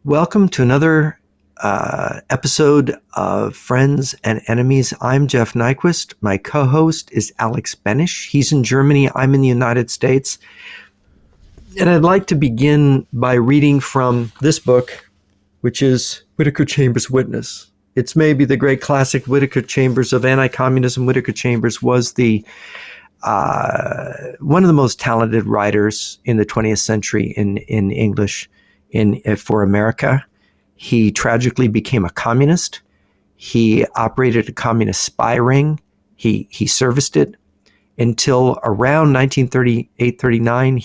Welcome to another episode of Friends and Enemies. I'm Jeff Nyquist. My co-host is Alex Benesch. He's in Germany. I'm in the United States. And I'd like to begin by reading from this book, which is Whittaker Chambers' Witness. It's maybe the great classic Whittaker Chambers of anti-communism. Whittaker Chambers was the one of the most talented writers in the 20th century in English for America. He tragically became a communist. He operated a communist spy ring. He serviced it until around 1938-39.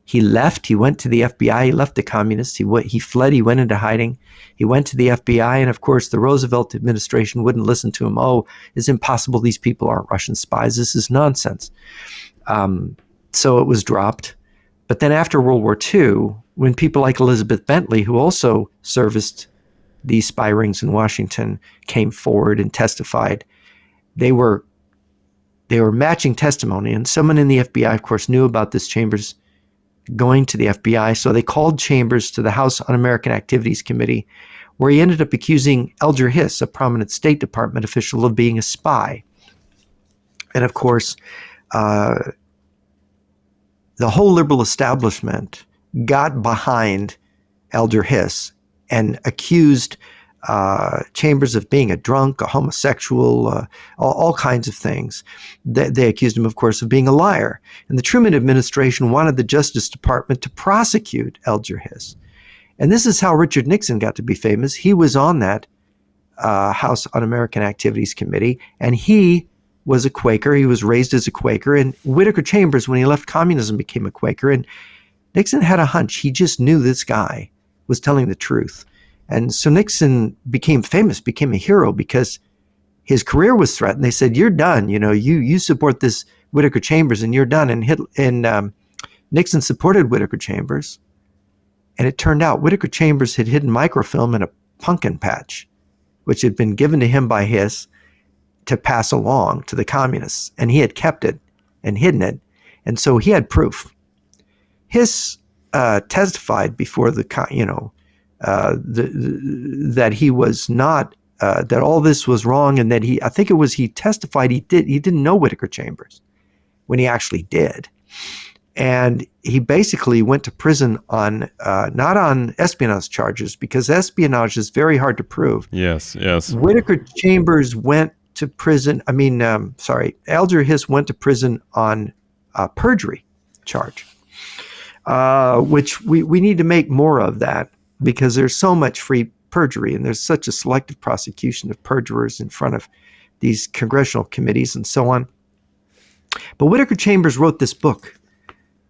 He left. He went to the FBI. He left the communists. He fled. He went into hiding. He went to the FBI, and of course, the Roosevelt administration wouldn't listen to him. Oh, it's impossible. These people aren't Russian spies. This is nonsense. So it was dropped. But then after World War II, when people like Elizabeth Bentley, who also serviced these spy rings in Washington, came forward and testified, they were matching testimony. And someone in the FBI, of course, knew about this Chambers going to the FBI. So they called Chambers to the House Un-American Activities Committee, where he ended up accusing Alger Hiss, a prominent State Department official, of being a spy. And of course, the whole liberal establishment got behind Alger Hiss and accused Chambers of being a drunk, a homosexual, all kinds of things. They accused him, of course, of being a liar. And the Truman administration wanted the Justice Department to prosecute Alger Hiss. And this is how Richard Nixon got to be famous. He was on that House Un-American Activities Committee, and he was a Quaker. He was raised as a Quaker. And Whittaker Chambers, when he left communism, became a Quaker. And Nixon had a hunch. He just knew this guy was telling the truth. And so Nixon became famous, became a hero, because his career was threatened. They said, "You're done. You support this Whittaker Chambers, and you're done." And Nixon supported Whittaker Chambers, and it turned out Whittaker Chambers had hidden microfilm in a pumpkin patch, which had been given to him by Hiss to pass along to the communists, and he had kept it and hidden it, and so he had proof. Hiss testified before that he was not, that all this was wrong, and that he testified he didn't know Whittaker Chambers when he actually did. And he basically went to prison on, not on espionage charges, because espionage is very hard to prove. Yes. Whittaker Chambers went to prison, Alger Hiss went to prison on a perjury charge, which we need to make more of that, because there's so much free perjury, and there's such a selective prosecution of perjurers in front of these congressional committees and so on. But Whittaker Chambers wrote this book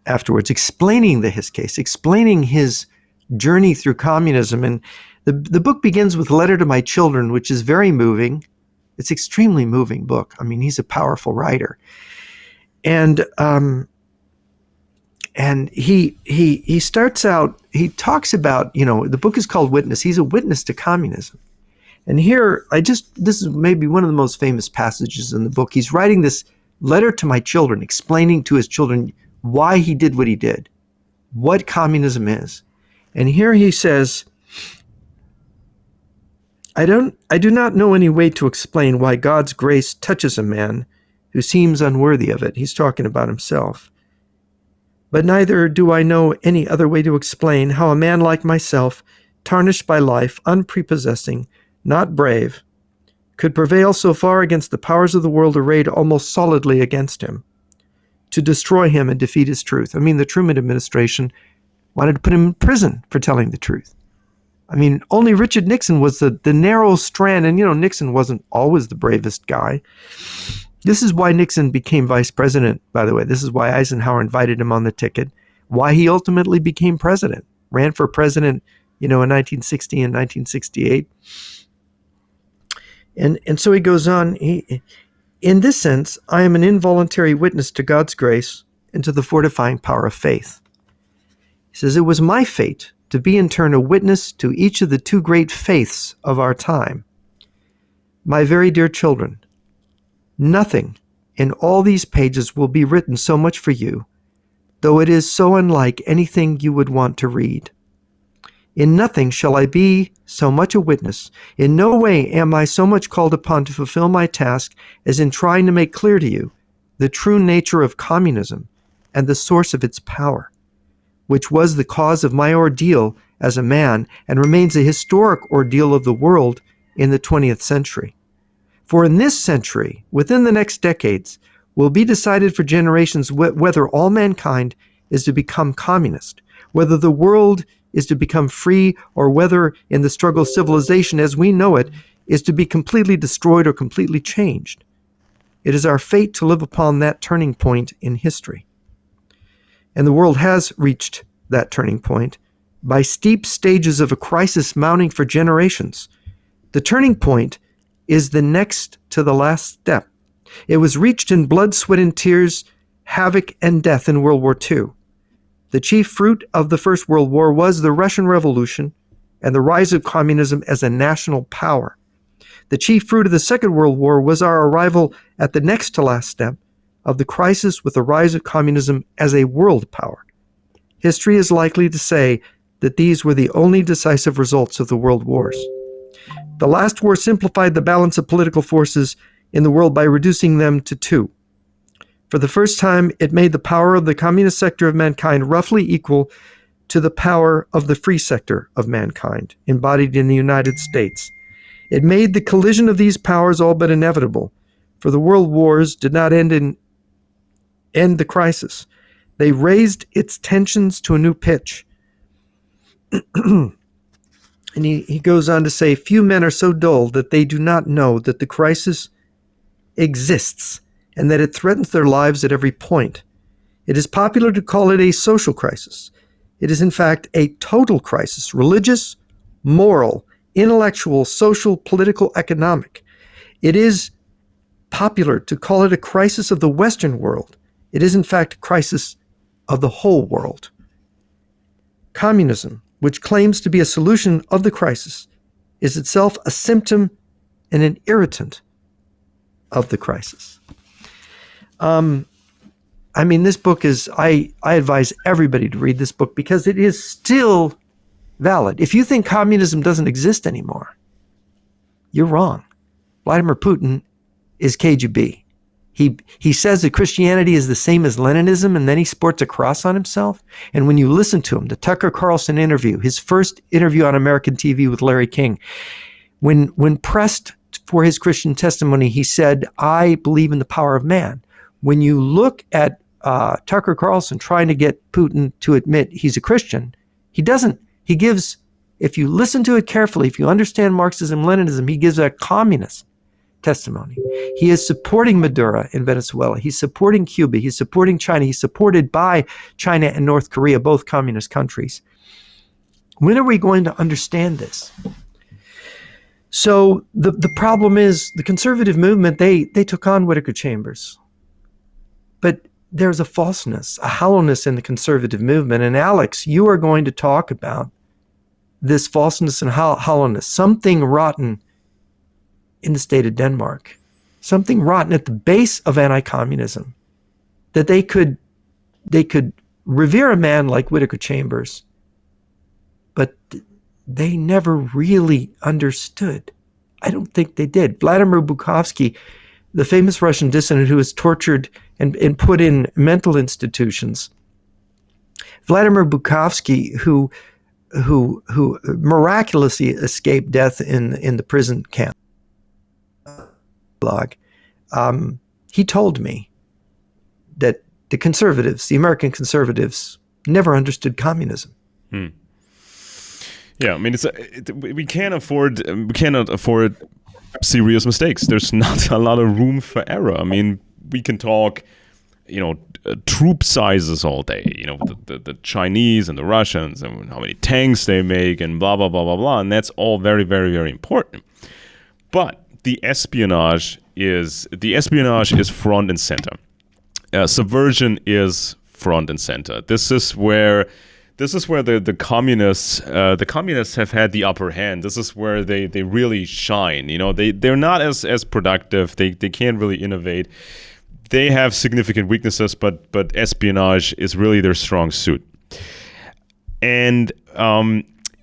afterwards, explaining the Hiss case, explaining his journey through communism. And the book begins with "A Letter to My Children," which is very moving. It's an extremely moving book. I mean, he's a powerful writer. And he starts out, he talks about, the book is called Witness. He's a witness to communism. And here, this is maybe one of the most famous passages in the book. He's writing this letter to my children, explaining to his children why he did what he did, what communism is. And here he says, I do not know any way to explain why God's grace touches a man who seems unworthy of it. He's talking about himself. But neither do I know any other way to explain how a man like myself, tarnished by life, unprepossessing, not brave, could prevail so far against the powers of the world arrayed almost solidly against him, to destroy him and defeat his truth. I mean, the Truman administration wanted to put him in prison for telling the truth. I mean, only Richard Nixon was the narrow strand, and Nixon wasn't always the bravest guy. This is why Nixon became vice president, by the way. This is why Eisenhower invited him on the ticket, why he ultimately became president, ran for president, in 1960 and 1968. And so he goes on, in this sense, I am an involuntary witness to God's grace and to the fortifying power of faith. He says, it was my fate to be in turn a witness to each of the two great faiths of our time. My very dear children, nothing in all these pages will be written so much for you, though it is so unlike anything you would want to read. In nothing shall I be so much a witness. In no way am I so much called upon to fulfill my task as in trying to make clear to you the true nature of communism and the source of its power, which was the cause of my ordeal as a man and remains a historic ordeal of the world in the 20th century. For in this century, within the next decades, will be decided for generations whether all mankind is to become communist, whether the world is to become free, or whether in the struggle of civilization as we know it is to be completely destroyed or completely changed. It is our fate to live upon that turning point in history. And the world has reached that turning point by steep stages of a crisis mounting for generations. The turning point is the next to the last step. It was reached in blood, sweat, and tears, havoc, and death in World War II. The chief fruit of the First World War was the Russian Revolution and the rise of communism as a national power. The chief fruit of the Second World War was our arrival at the next to last step of the crisis with the rise of communism as a world power. History is likely to say that these were the only decisive results of the world wars. The last war simplified the balance of political forces in the world by reducing them to two. For the first time, it made the power of the communist sector of mankind roughly equal to the power of the free sector of mankind, embodied in the United States. It made the collision of these powers all but inevitable, for the world wars did not end the crisis. They raised its tensions to a new pitch. And he goes on to say, few men are so dull that they do not know that the crisis exists and that it threatens their lives at every point. It is popular to call it a social crisis. It is in fact a total crisis, religious, moral, intellectual, social, political, economic. It is popular to call it a crisis of the Western world. It is in fact a crisis of the whole world. Communism, which claims to be a solution of the crisis, is itself a symptom and an irritant of the crisis. This book is, I advise everybody to read this book because it is still valid. If you think communism doesn't exist anymore, you're wrong. Vladimir Putin is KGB. He says that Christianity is the same as Leninism, and then he sports a cross on himself. And when you listen to him, the Tucker Carlson interview, his first interview on American TV with Larry King, when pressed for his Christian testimony, he said, I believe in the power of man. When you look at Tucker Carlson trying to get Putin to admit he's a Christian, he doesn't. He gives, if you listen to it carefully, if you understand Marxism, Leninism, he gives a communist testimony. He is supporting Maduro in Venezuela. He's supporting Cuba. He's supporting China. He's supported by China and North Korea, both communist countries. When are we going to understand this? So the problem is the conservative movement, they took on Whittaker Chambers. But there's a falseness, a hollowness in the conservative movement. And Alex, you are going to talk about this falseness and hollowness, something rotten in the state of Denmark, something rotten at the base of anti-communism, that they could revere a man like Whittaker Chambers, but they never really understood. I don't think they did. Vladimir Bukovsky, the famous Russian dissident who was tortured and put in mental institutions. Vladimir Bukovsky, who miraculously escaped death in the prison camp. He told me that the conservatives, the American conservatives, never understood communism. Yeah, we cannot afford serious mistakes. There's not a lot of room for error. We can talk, troop sizes all day. The Chinese and the Russians and how many tanks they make and blah blah blah blah blah, and that's all very very very important. But the espionage is front and center. Subversion is front and center. This is where the communists have had the upper hand. This is where they really shine. They're not as productive. They can't really innovate. They have significant weaknesses, but espionage is really their strong suit. And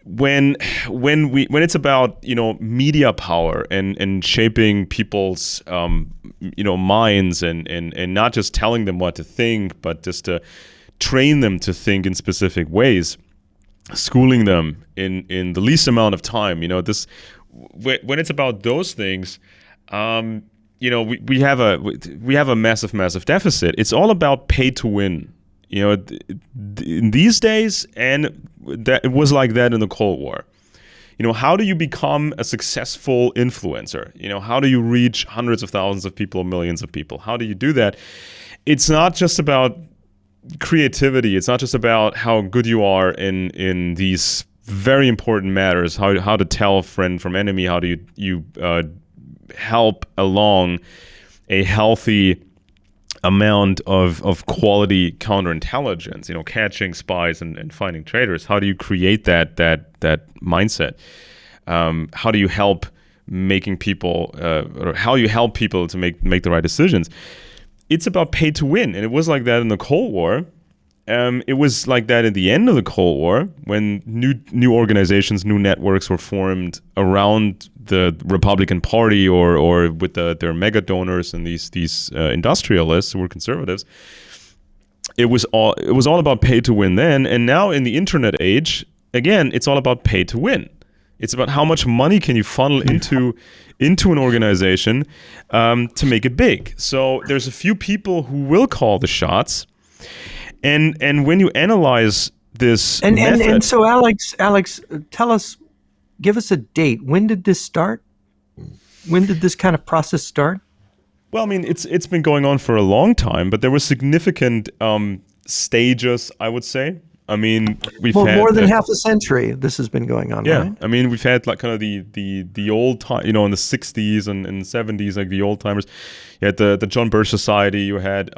when it's about media power and shaping people's minds and not just telling them what to think, but just to train them to think in specific ways, schooling them in the least amount of time. When it's about those things, we have a massive deficit. It's all about pay to win. In these days, and that it was like that in the Cold War. How do you become a successful influencer? How do you reach hundreds of thousands of people, millions of people? How do you do that? It's not just about creativity. It's not just about how good you are in these very important matters. How to tell a friend from enemy? How do you help along a healthy amount of quality counterintelligence, catching spies and finding traitors? How do you create that mindset? How do you help making people, or how you help people to make the right decisions? It's about pay to win, and it was like that in the Cold War. It was like that at the end of the Cold War, when new organizations, new networks were formed around the Republican Party or with their mega donors and these industrialists who were conservatives. It was all about pay to win then, and now in the internet age, again, it's all about pay to win. It's about how much money can you funnel into an organization to make it big. So there's a few people who will call the shots. And when you analyze this method, and so Alex, give us a date. When did this start? When did this kind of process start? Well, I mean, it's been going on for a long time, but there were significant stages, I would say. I mean, we've had more than half a century. This has been going on. Yeah, right? I mean, we've had like kind of the old time, in the 60s and 70s, like the old timers. You had the John Birch Society. You had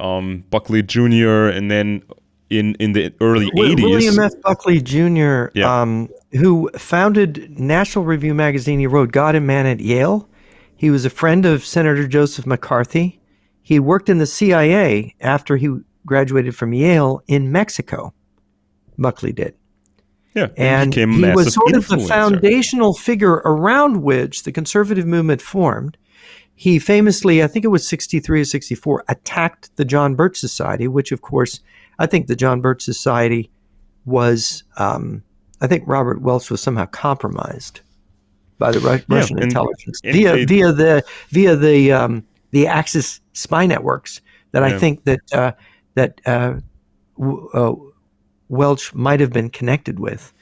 Buckley Jr. and then in the early 80s, William F. Buckley Jr., Yeah. Who founded National Review magazine. He wrote God and Man at Yale. He was a friend of Senator Joseph McCarthy. He worked in the CIA after he graduated from Yale in Mexico. Buckley did. Yeah, and he was sort of the influencer. foundational figure around which the conservative movement formed. He famously, I think it was 63 or 64, attacked the John Birch Society, which, of course, I think the John Birch Society was, I think Robert Welch was somehow compromised by the Russian intelligence via the Axis spy networks that I think that Welch might have been connected with.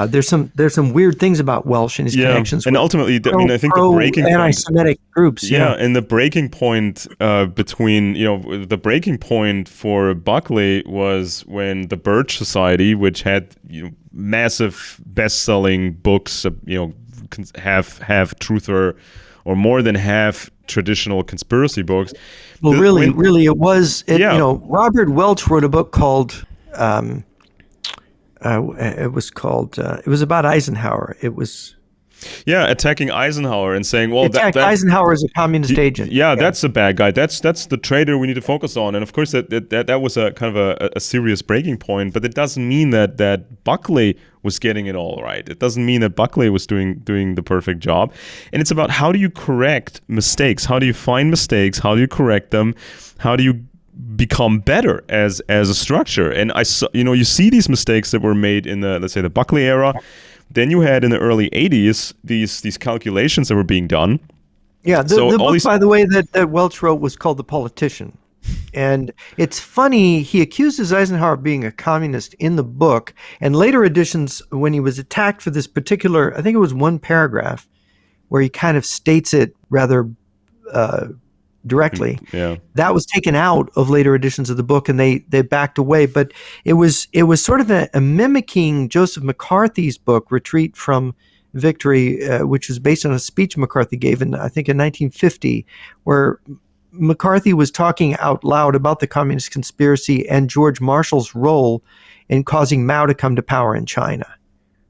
There's some weird things about Welch and his connections and with ultimately, I think the breaking point, anti-Semitic groups. And the breaking point between, the breaking point for Buckley was when the Birch Society, which had massive best-selling books, have truth or more than half traditional conspiracy books. Well, really, it was. Robert Welch wrote a book called. It was about Eisenhower. It was attacking Eisenhower and saying, well, Eisenhower is a communist agent. Yeah, that's a bad guy. That's the traitor we need to focus on. And of course, that was a kind of a serious breaking point. But it doesn't mean that Buckley was getting it all right. It doesn't mean that Buckley was doing the perfect job. And it's about, how do you correct mistakes? How do you find mistakes? How do you correct them? How do you become better as a structure? And you see these mistakes that were made in the, let's say, the Buckley era. Then you had in the early 80s these calculations that were being done. Yeah, the book, by the way, that Welch wrote was called The Politician. And it's funny, he accuses Eisenhower of being a communist in the book, and later editions, when he was attacked for this particular, I think it was one paragraph, where he kind of states it rather directly. Yeah. That was taken out of later editions of the book, and they backed away. But it was sort of a mimicking Joseph McCarthy's book, Retreat from Victory, which was based on a speech McCarthy gave in 1950, where McCarthy was talking out loud about the communist conspiracy and George Marshall's role in causing Mao to come to power in China.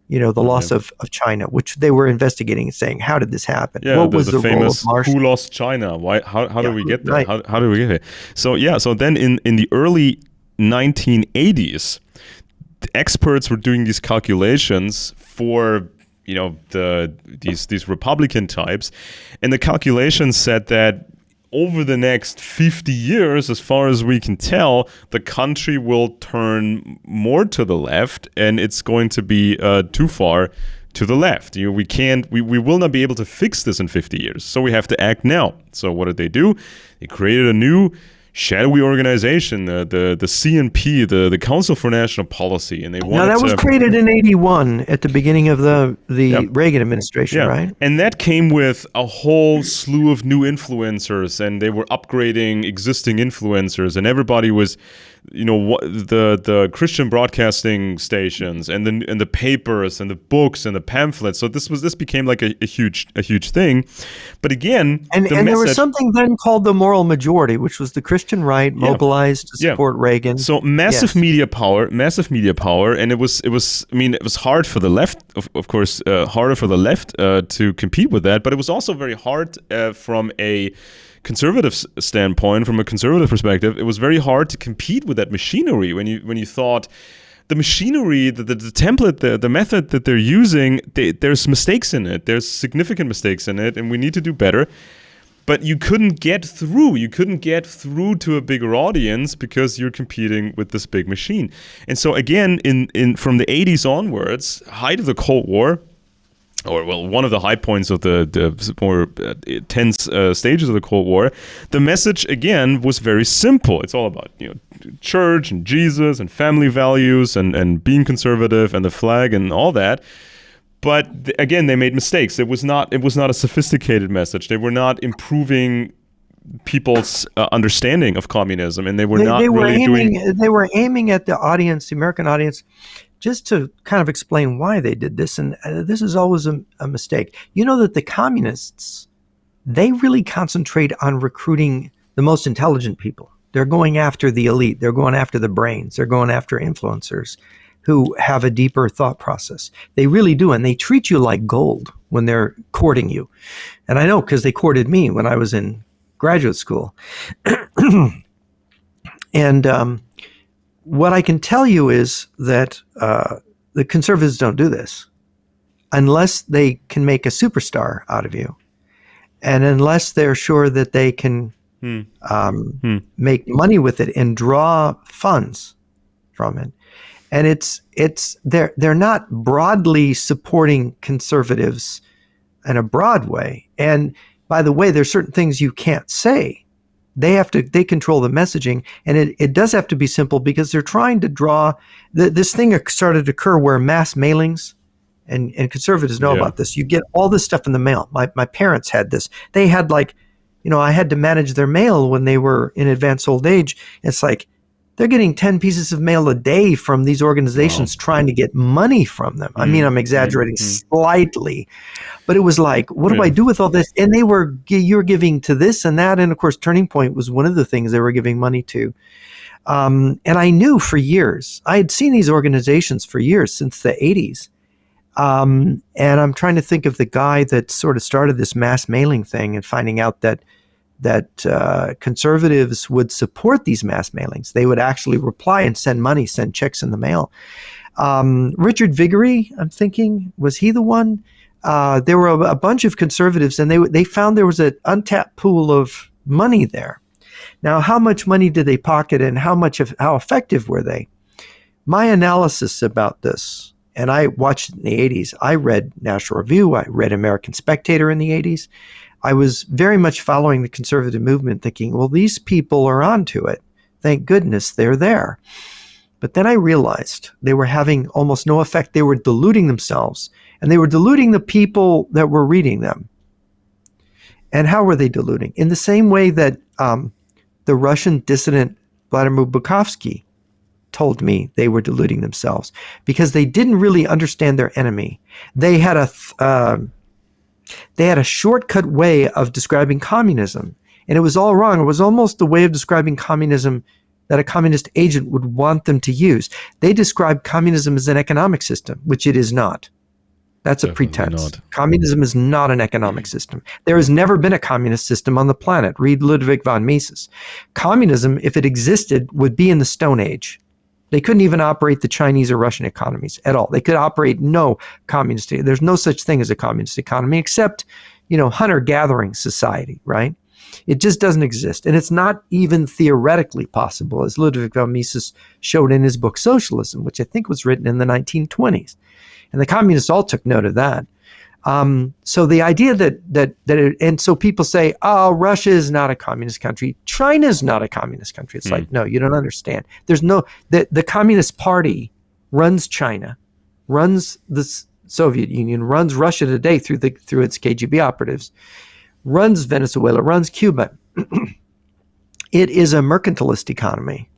The loss of China, which they were investigating and saying, how did this happen? Yeah, what was the famous role of Marshall? Who lost China? Why? How did we get there? Right. How did we get there? So then in the early 1980s, experts were doing these calculations for these Republican types, and the calculations said that over the next 50 years, as far as we can tell, the country will turn more to the left, and it's going to be too far to the left. We will not be able to fix this in 50 years, so we have to act now. So what did they do? They created a new shadowy organization, the CNP, the Council for National Policy, and they wanted. Now that was created in '81 at the beginning of the Reagan administration, right? And that came with a whole slew of new influencers, and they were upgrading existing influencers, and everybody was, the Christian broadcasting stations and the papers and the books and the pamphlets. So this became like a huge thing. But again, and there was something then called the moral majority, which was the Christian right mobilized to support Reagan. So massive media power, and it was hard for the left, of course, harder for the left to compete with that, but it was also very hard from a conservative standpoint, from a conservative perspective. It was very hard to compete with that machinery when you thought the machinery, the template, the method that they're using, there's mistakes in it. There's significant mistakes in it, and we need to do better. But you couldn't get through. You couldn't get through to a bigger audience because you're competing with this big machine. And so again, from the 80s onwards, height of the Cold War, one of the high points of the more tense stages of the Cold War, the message again was very simple. It's all about church and Jesus and family values and being conservative and the flag and all that. But again, they made mistakes. It was not a sophisticated message. They were not improving people's understanding of communism, and they were aiming at the audience, the American audience, just to kind of explain why they did this. And this is always a mistake. You know that the communists, they really concentrate on recruiting the most intelligent people. They're going after the elite. They're going after the brains. They're going after influencers who have a deeper thought process. They really do. And they treat you like gold when they're courting you. And I know because they courted me when I was in graduate school. And what I can tell you is that the conservatives don't do this unless they can make a superstar out of you, and unless they're sure that they can make money with it and draw funds from it. And they're not broadly supporting conservatives in a broad way. And by the way, there's certain things you can't say. They control the messaging, and it does have to be simple because they're trying to draw this thing started to occur where mass mailings, and conservatives know about this. You get all this stuff in the mail. My parents had this. They had I had to manage their mail when they were in advanced old age. It's like they're getting 10 pieces of mail a day from these organizations trying to get money from them. I mean, I'm exaggerating slightly, but it was like, what do I do with all this? And you're giving to this and that. And of course, Turning Point was one of the things they were giving money to. And I knew for years, I had seen these organizations for years, since the 80s. And I'm trying to think of the guy that sort of started this mass mailing thing, and finding out that conservatives would support these mass mailings. They would actually reply and send money, send checks in the mail. Richard Viguerie, I'm thinking, was he the one? There were a bunch of conservatives, and they found there was an untapped pool of money there. Now, how much money did they pocket, and how effective were they? My analysis about this, and I watched it in the 80s. I read National Review. I read American Spectator in the 80s. I was very much following the conservative movement, thinking, well, these people are onto it. Thank goodness they're there. But then I realized they were having almost no effect. They were deluding themselves, and they were deluding the people that were reading them. And how were they deluding? In the same way that the Russian dissident Vladimir Bukovsky told me they were deluding themselves, because they didn't really understand their enemy. They had a shortcut way of describing communism, and it was all wrong. It was almost the way of describing communism that a communist agent would want them to use. They described communism as an economic system, which it is not. That's a pretense. Not. Communism is not an economic system. There has never been a communist system on the planet. Read Ludwig von Mises. Communism, if it existed, would be in the Stone Age. They couldn't even operate the Chinese or Russian economies at all. They could operate no communist. There's no such thing as a communist economy except, hunter-gathering society, right? It just doesn't exist. And it's not even theoretically possible, as Ludwig von Mises showed in his book Socialism, which I think was written in the 1920s. And the communists all took note of that. So the idea and so people say, oh, Russia is not a communist country. China is not a communist country. It's like, no, you don't understand. The Communist Party runs China, runs the Soviet Union, runs Russia today through its KGB operatives, runs Venezuela, runs Cuba. It is a mercantilist economy.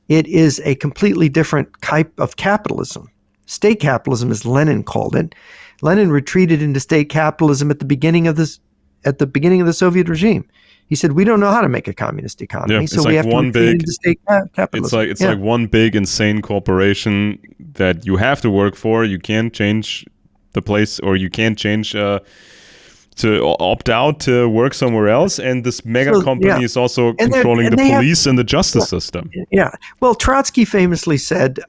It is a completely different type of capitalism. State capitalism, as Lenin called it. Lenin retreated into state capitalism at the beginning of the Soviet regime. He said, "We don't know how to make a communist economy, so we have to retreat into state capitalism." It's like one big insane corporation that you have to work for. You can't change the place, or you can't change to opt out to work somewhere else. And this mega company is also controlling the police and the justice system. Yeah. Well, Trotsky famously said,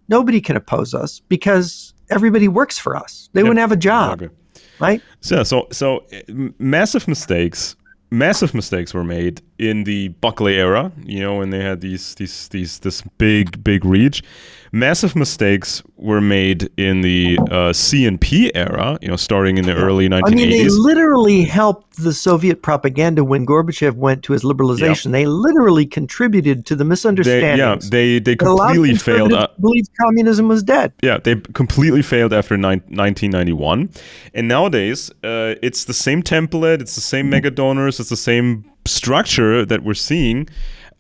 "Nobody can oppose us because everybody works for us. They wouldn't have a job." Exactly. Right? So massive mistakes were made in the Buckley era, when they had this big reach. Massive mistakes were made in the CNP era, starting in the early 1980s. I mean, they literally helped the Soviet propaganda when Gorbachev went to his liberalization. Yep. They literally contributed to the misunderstandings. They completely failed. Believed communism was dead. Yeah, they completely failed after 1991. And nowadays, it's the same template, it's the same mega donors, it's the same structure that we're seeing.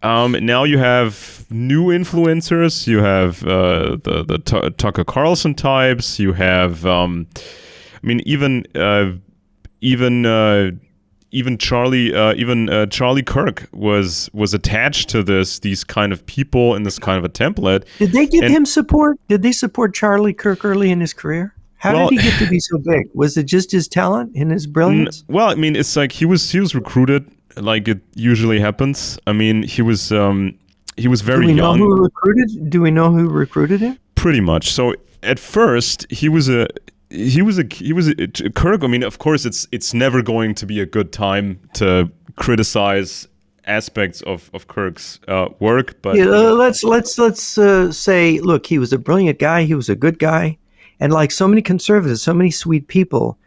Now you have new influencers. You have the Tucker Carlson types. You have, even Charlie Kirk was attached to these kind of people in this kind of a template. Did they give him support? Did they support Charlie Kirk early in his career? How did he get to be so big? Was it just his talent and his brilliance? It's like he was recruited. Like it usually happens. I mean, he was very young. Do we know who recruited him? Pretty much. So at first, he was a Kirk. I mean, of course, it's never going to be a good time to criticize aspects of Kirk's work. But let's say, look, he was a brilliant guy. He was a good guy, and like so many conservatives, so many sweet people,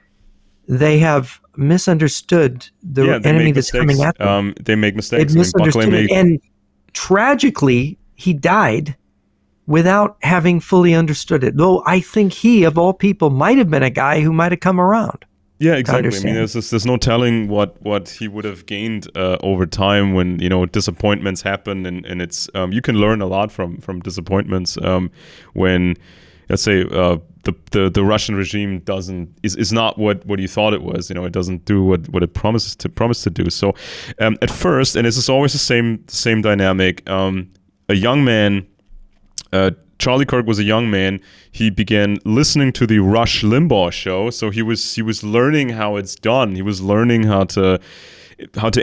they have misunderstood the enemy that's coming at them. They make mistakes. They misunderstood it. And tragically, he died without having fully understood it. Though I think he, of all people, might have been a guy who might have come around. Yeah, exactly. I mean, there's no telling what he would have gained over time when disappointments happen, and it's you can learn a lot from disappointments when, let's say, the Russian regime is not what you thought it was. It doesn't do what it promised to do. So at first, and this is always the same dynamic. A young man, Charlie Kirk was a young man. He began listening to the Rush Limbaugh show. So he was learning how it's done. He was learning how to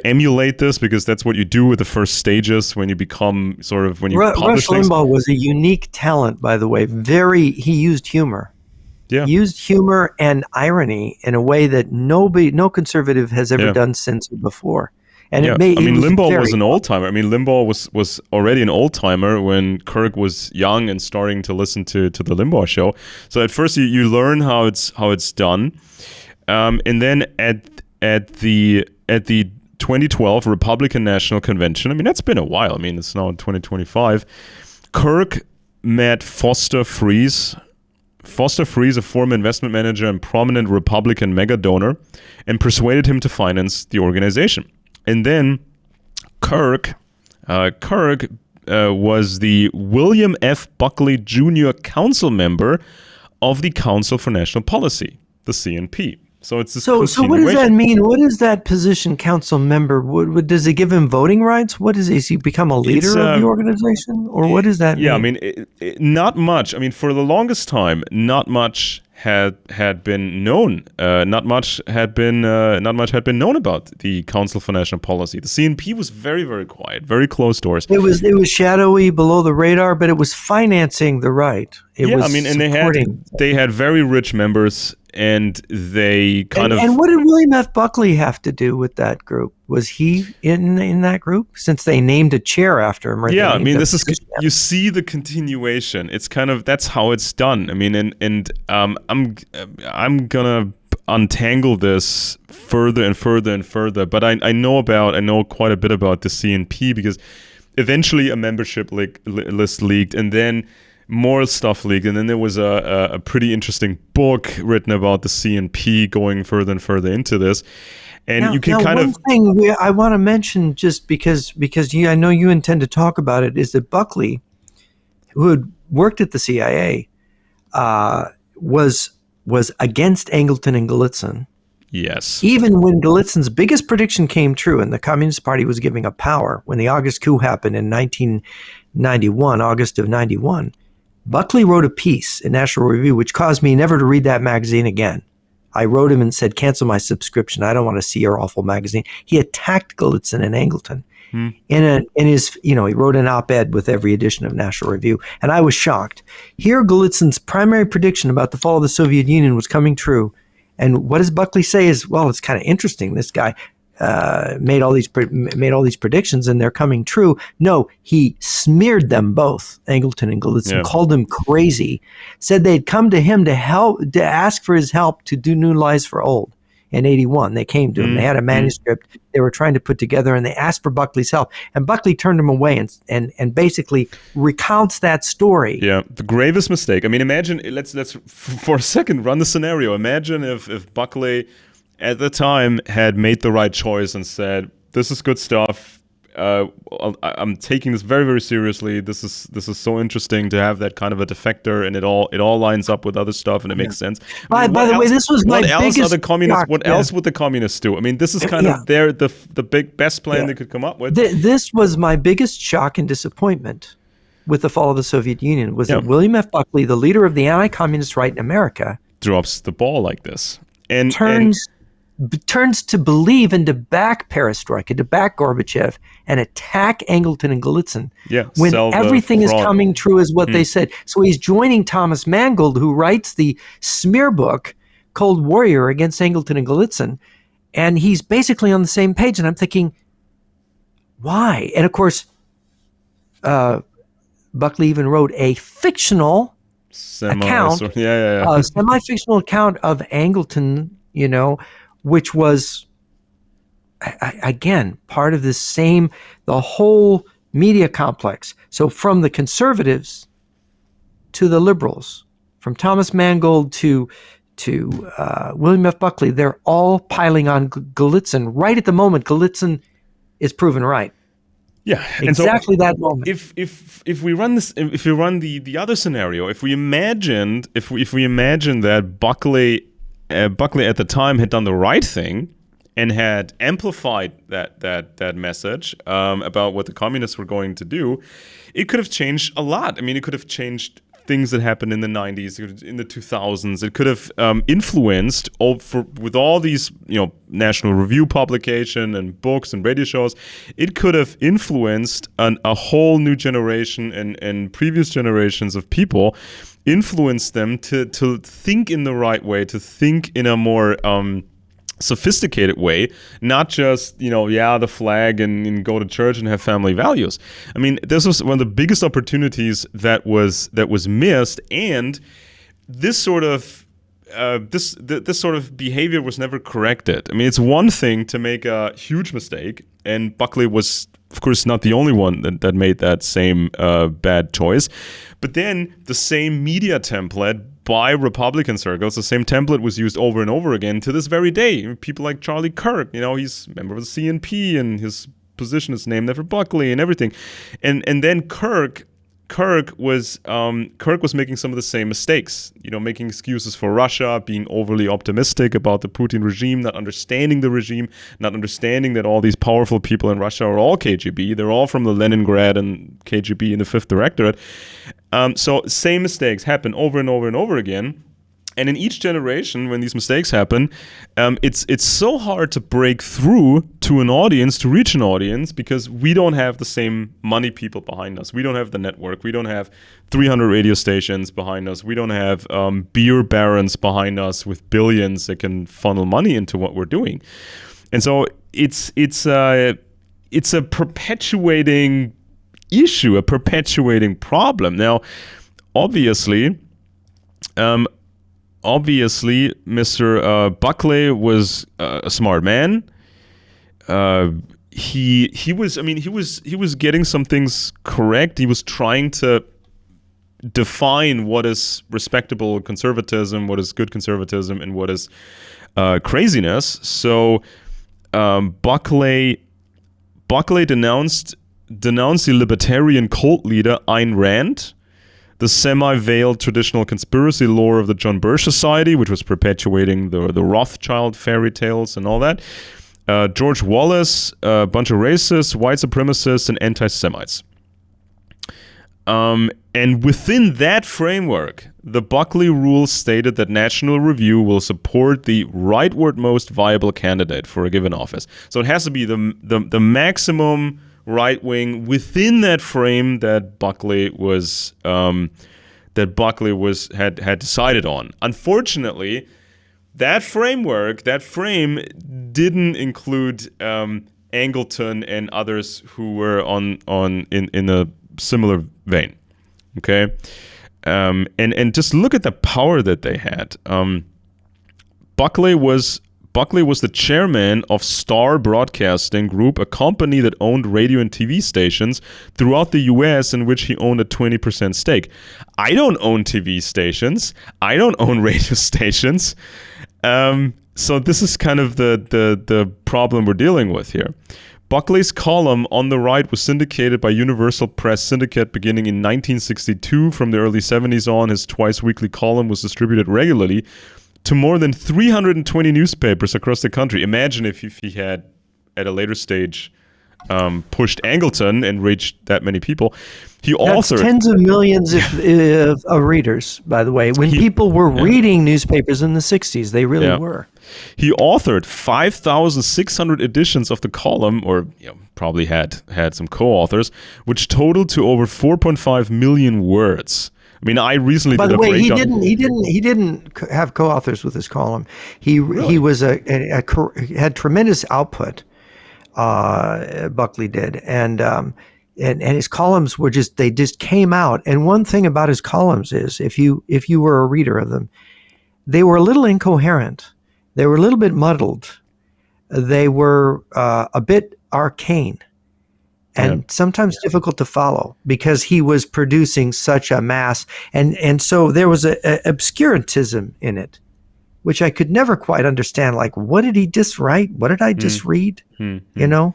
emulate this, because that's what you do with the first stages when you become when you publish Rush Limbaugh was a unique talent, by the way. He used humor. Yeah. He used humor and irony in a way that no conservative has ever done since or before. And Limbaugh was an old timer. I mean, Limbaugh was already an old timer when Kirk was young and starting to listen to the Limbaugh show. So at first you learn how it's done, and then at the 2012 Republican National Convention, I mean, that's been a while. I mean, it's now in 2025. Kirk met Foster Friess. Foster Friess, a former investment manager and prominent Republican mega donor, and persuaded him to finance the organization. And then Kirk was the William F. Buckley Jr. council member of the Council for National Policy, the CNP. So it's this. So what does that mean? What is that position, council member? What does it give him voting rights? What is he become a leader of the organization, or what does that mean? Yeah, I mean, not much. I mean, for the longest time, not much had been known. Not much had been known about the Council for National Policy. The CNP was very, very quiet, very closed doors. It was shadowy, below the radar, but it was financing the right. It was supporting. they had very rich members, and they kind of. And what did William F. Buckley have to do with that group? Was he in that group, since they named a chair after him? Yeah, I mean, this is, you see the continuation. It's kind of, that's how it's done. I mean, I'm gonna untangle this further and further and further. But I know quite a bit about the CNP, because eventually a membership list leaked, and then more stuff leaked, and then there was a pretty interesting book written about the CNP going further and further into this. And now, you can one thing I want to mention, just because I know you intend to talk about it, is that Buckley, who had worked at the CIA, was against Angleton and Gallitzin. Yes. Even when Gallitzin's biggest prediction came true, and the Communist Party was giving up power, when the August coup happened in 1991, August of 91, Buckley wrote a piece in National Review which caused me never to read that magazine again. I wrote him and said, cancel my subscription. I don't want to see your awful magazine. He attacked Gallitzin and Angleton. In his, he wrote an op-ed with every edition of National Review, and I was shocked. Here, Gallitzin's primary prediction about the fall of the Soviet Union was coming true. And what does Buckley say is, well, it's kind of interesting. This guy made all these predictions, and they're coming true. No, he smeared them both, Angleton and Gallitzin, called them crazy, said they'd come to him to ask for his help to do New Lies for Old. In 81, they came to him. They had a manuscript they were trying to put together, and they asked for Buckley's help. And Buckley turned them away and basically recounts that story. Yeah, the gravest mistake. I mean, imagine, let's for a second run the scenario. Imagine if Buckley at the time had made the right choice and said, "This is good stuff. I'm taking this very, very seriously. This is so interesting to have that kind of a defector, and it all lines up with other stuff, and it makes sense." By the way, this was my biggest shock. What else would the communists do? I mean, this is kind of the best plan they could come up with. This was my biggest shock and disappointment with the fall of the Soviet Union, was that William F. Buckley, the leader of the anti-communist right in America, drops the ball like this and turns to believe and to back perestroika, to back Gorbachev, and attack Angleton and Gallitzin when everything is coming true as what they said. So he's joining Thomas Mangold, who writes the smear book, Cold Warrior, against Angleton and Gallitzin, and he's basically on the same page. And I'm thinking, why? And of course, Buckley even wrote a fictional account, a semi-fictional account of Angleton, which was, again, part of the whole media complex. So from the conservatives to the liberals, from Thomas Mangold to William F. Buckley, they're all piling on Gallitzin right at the moment Gallitzin is proven right. Yeah, exactly that moment. If we run this, if we run the other scenario, if we imagine that Buckley at the time had done the right thing and had amplified that message about what the communists were going to do, it could have changed a lot. I mean, it could have changed things that happened in the 90s, in the 2000s. It could have influenced, with all these, National Review publication and books and radio shows, it could have influenced a whole new generation and previous generations of people, influenced them to think in the right way, to think in a more sophisticated way, not just the flag and go to church and have family values. I mean, this was one of the biggest opportunities that was missed, and this sort of this sort of behavior was never corrected. I mean, it's one thing to make a huge mistake, and Buckley was, of course, not the only one that made that same bad choice, but then the same media template by Republican circles, the same template was used over and over again to this very day. People like Charlie Kirk, he's a member of the CNP, and his position is named after Buckley and everything. And then Kirk was making some of the same mistakes, making excuses for Russia, being overly optimistic about the Putin regime, not understanding the regime, not understanding that all these powerful people in Russia are all KGB. They're all from the Leningrad and KGB in the 5th Directorate. So same mistakes happen over and over and over again. And in each generation, when these mistakes happen, it's so hard to break through to an audience, to reach an audience, because we don't have the same money people behind us. We don't have the network. We don't have 300 radio stations behind us. We don't have beer barons behind us with billions that can funnel money into what we're doing. And so it's a perpetuating issue, a perpetuating problem. Now, obviously, Mr. Buckley was a smart man. He was getting some things correct. He was trying to define what is respectable conservatism, what is good conservatism, and what is craziness. So Buckley denounced the libertarian cult leader Ayn Rand, the semi-veiled traditional conspiracy lore of the John Birch Society, which was perpetuating the Rothschild fairy tales and all that. George Wallace, a bunch of racists, white supremacists, and anti-Semites. And within that framework, the Buckley rules stated that National Review will support the rightward most viable candidate for a given office. So it has to be the maximum right wing within that frame that Buckley had decided on. Unfortunately, that frame didn't include Angleton and others who were in a similar vein. Okay, and just look at the power that they had. Buckley was the chairman of Star Broadcasting Group, a company that owned radio and TV stations throughout the U.S. in which he owned a 20% stake. I don't own TV stations. I don't own radio stations. So this is kind of the problem we're dealing with here. Buckley's column On the Right was syndicated by Universal Press Syndicate beginning in 1962. From the early 70s on, his twice-weekly column was distributed regularly to more than 320 newspapers across the country. Imagine if he had, at a later stage, pushed Angleton and reached that many people. That's tens of millions of readers, by the way. When people were reading newspapers in the 60s, they really were. He authored 5,600 editions of the column, or probably had some co-authors, which totaled to over 4.5 million words. I mean, I recently did a breakdown. By the way, he didn't have co-authors with his column. He was had tremendous output. Buckley did, and his columns were they just came out. And one thing about his columns is, if you were a reader of them, they were a little incoherent. They were a little bit muddled. They were a bit arcane. And sometimes difficult to follow because he was producing such a mass. And so there was a obscurantism in it, which I could never quite understand. Like, what did he just write? What did I just read? You know?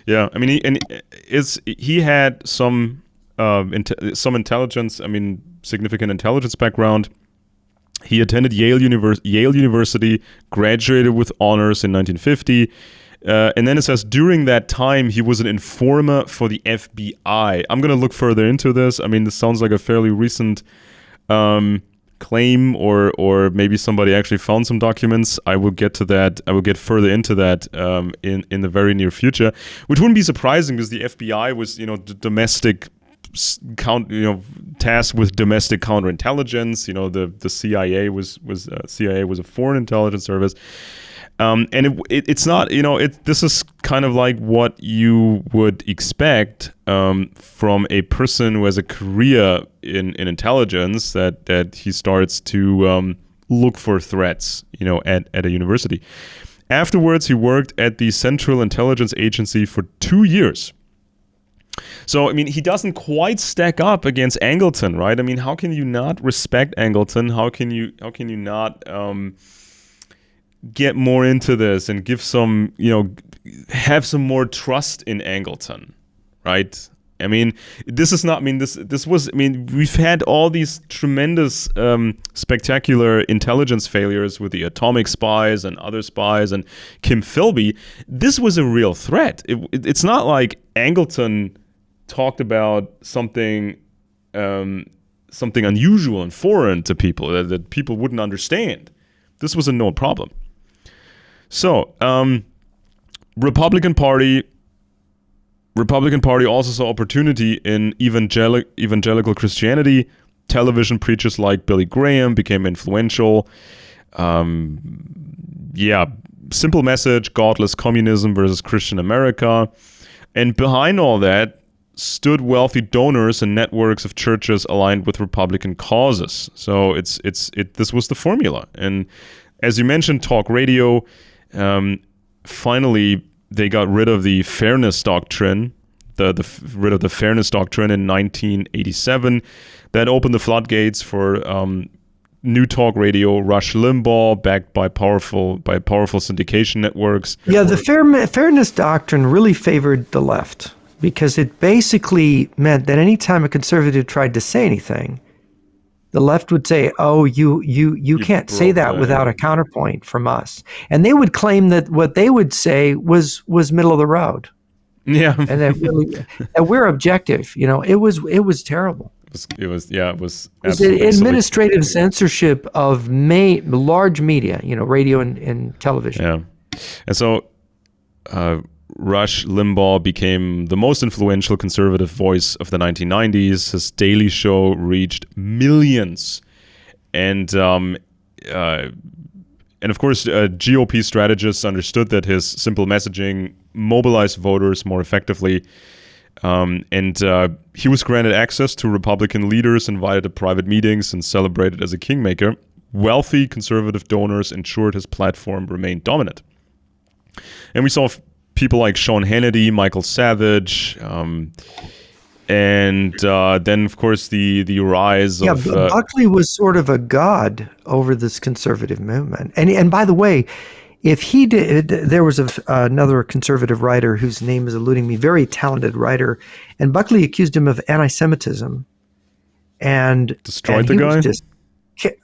Yeah. I mean, he had some intelligence, significant intelligence background. He attended Yale University, graduated with honors in 1950. And then it says, during that time, he was an informer for the FBI. I'm going to look further into this. I mean, this sounds like a fairly recent claim, or maybe somebody actually found some documents. I will get to that. I will get further into that in the very near future, which wouldn't be surprising because the FBI was, domestic tasked with domestic counterintelligence. The CIA was a foreign intelligence service. And it's not, this is kind of like what you would expect from a person who has a career in intelligence, that he starts to look for threats, at a university. Afterwards, he worked at the Central Intelligence Agency for 2 years. So, he doesn't quite stack up against Angleton, right? How can you not respect Angleton? How can you not get more into this and give some, have some more trust in Angleton, right? This is not, this was, we've had all these tremendous, spectacular intelligence failures with the atomic spies and other spies and Kim Philby. This was a real threat. It's not like Angleton talked about something something unusual and foreign to people that people wouldn't understand. This was a no problem. So, Republican Party also saw opportunity in evangelical Christianity. Television preachers like Billy Graham became influential. Simple message, godless communism versus Christian America. And behind all that stood wealthy donors and networks of churches aligned with Republican causes. So this was the formula. And as you mentioned, talk radio, finally they got rid of the fairness doctrine, rid of the fairness doctrine in 1987. That opened the floodgates for new talk radio, Rush Limbaugh, backed by powerful syndication networks. Yeah, the fairness doctrine really favored the left because it basically meant that anytime a conservative tried to say anything, the left would say, "Oh, you can't say that without a counterpoint from us," and they would claim that what they would say was middle of the road. Yeah, and that we're objective. It was terrible. It was absolutely administrative censorship of large media, radio and television. Yeah, and so Rush Limbaugh became the most influential conservative voice of the 1990s. His daily show reached millions, and of course, GOP strategists understood that his simple messaging mobilized voters more effectively. He was granted access to Republican leaders, invited to private meetings, and celebrated as a kingmaker. Wealthy conservative donors ensured his platform remained dominant. And we saw people like Sean Hannity, Michael Savage, and then, of course, the rise of... Yeah, Buckley was sort of a god over this conservative movement. And by the way, if he did, there was another conservative writer whose name is eluding me, very talented writer, and Buckley accused him of anti-Semitism, and destroyed the guy.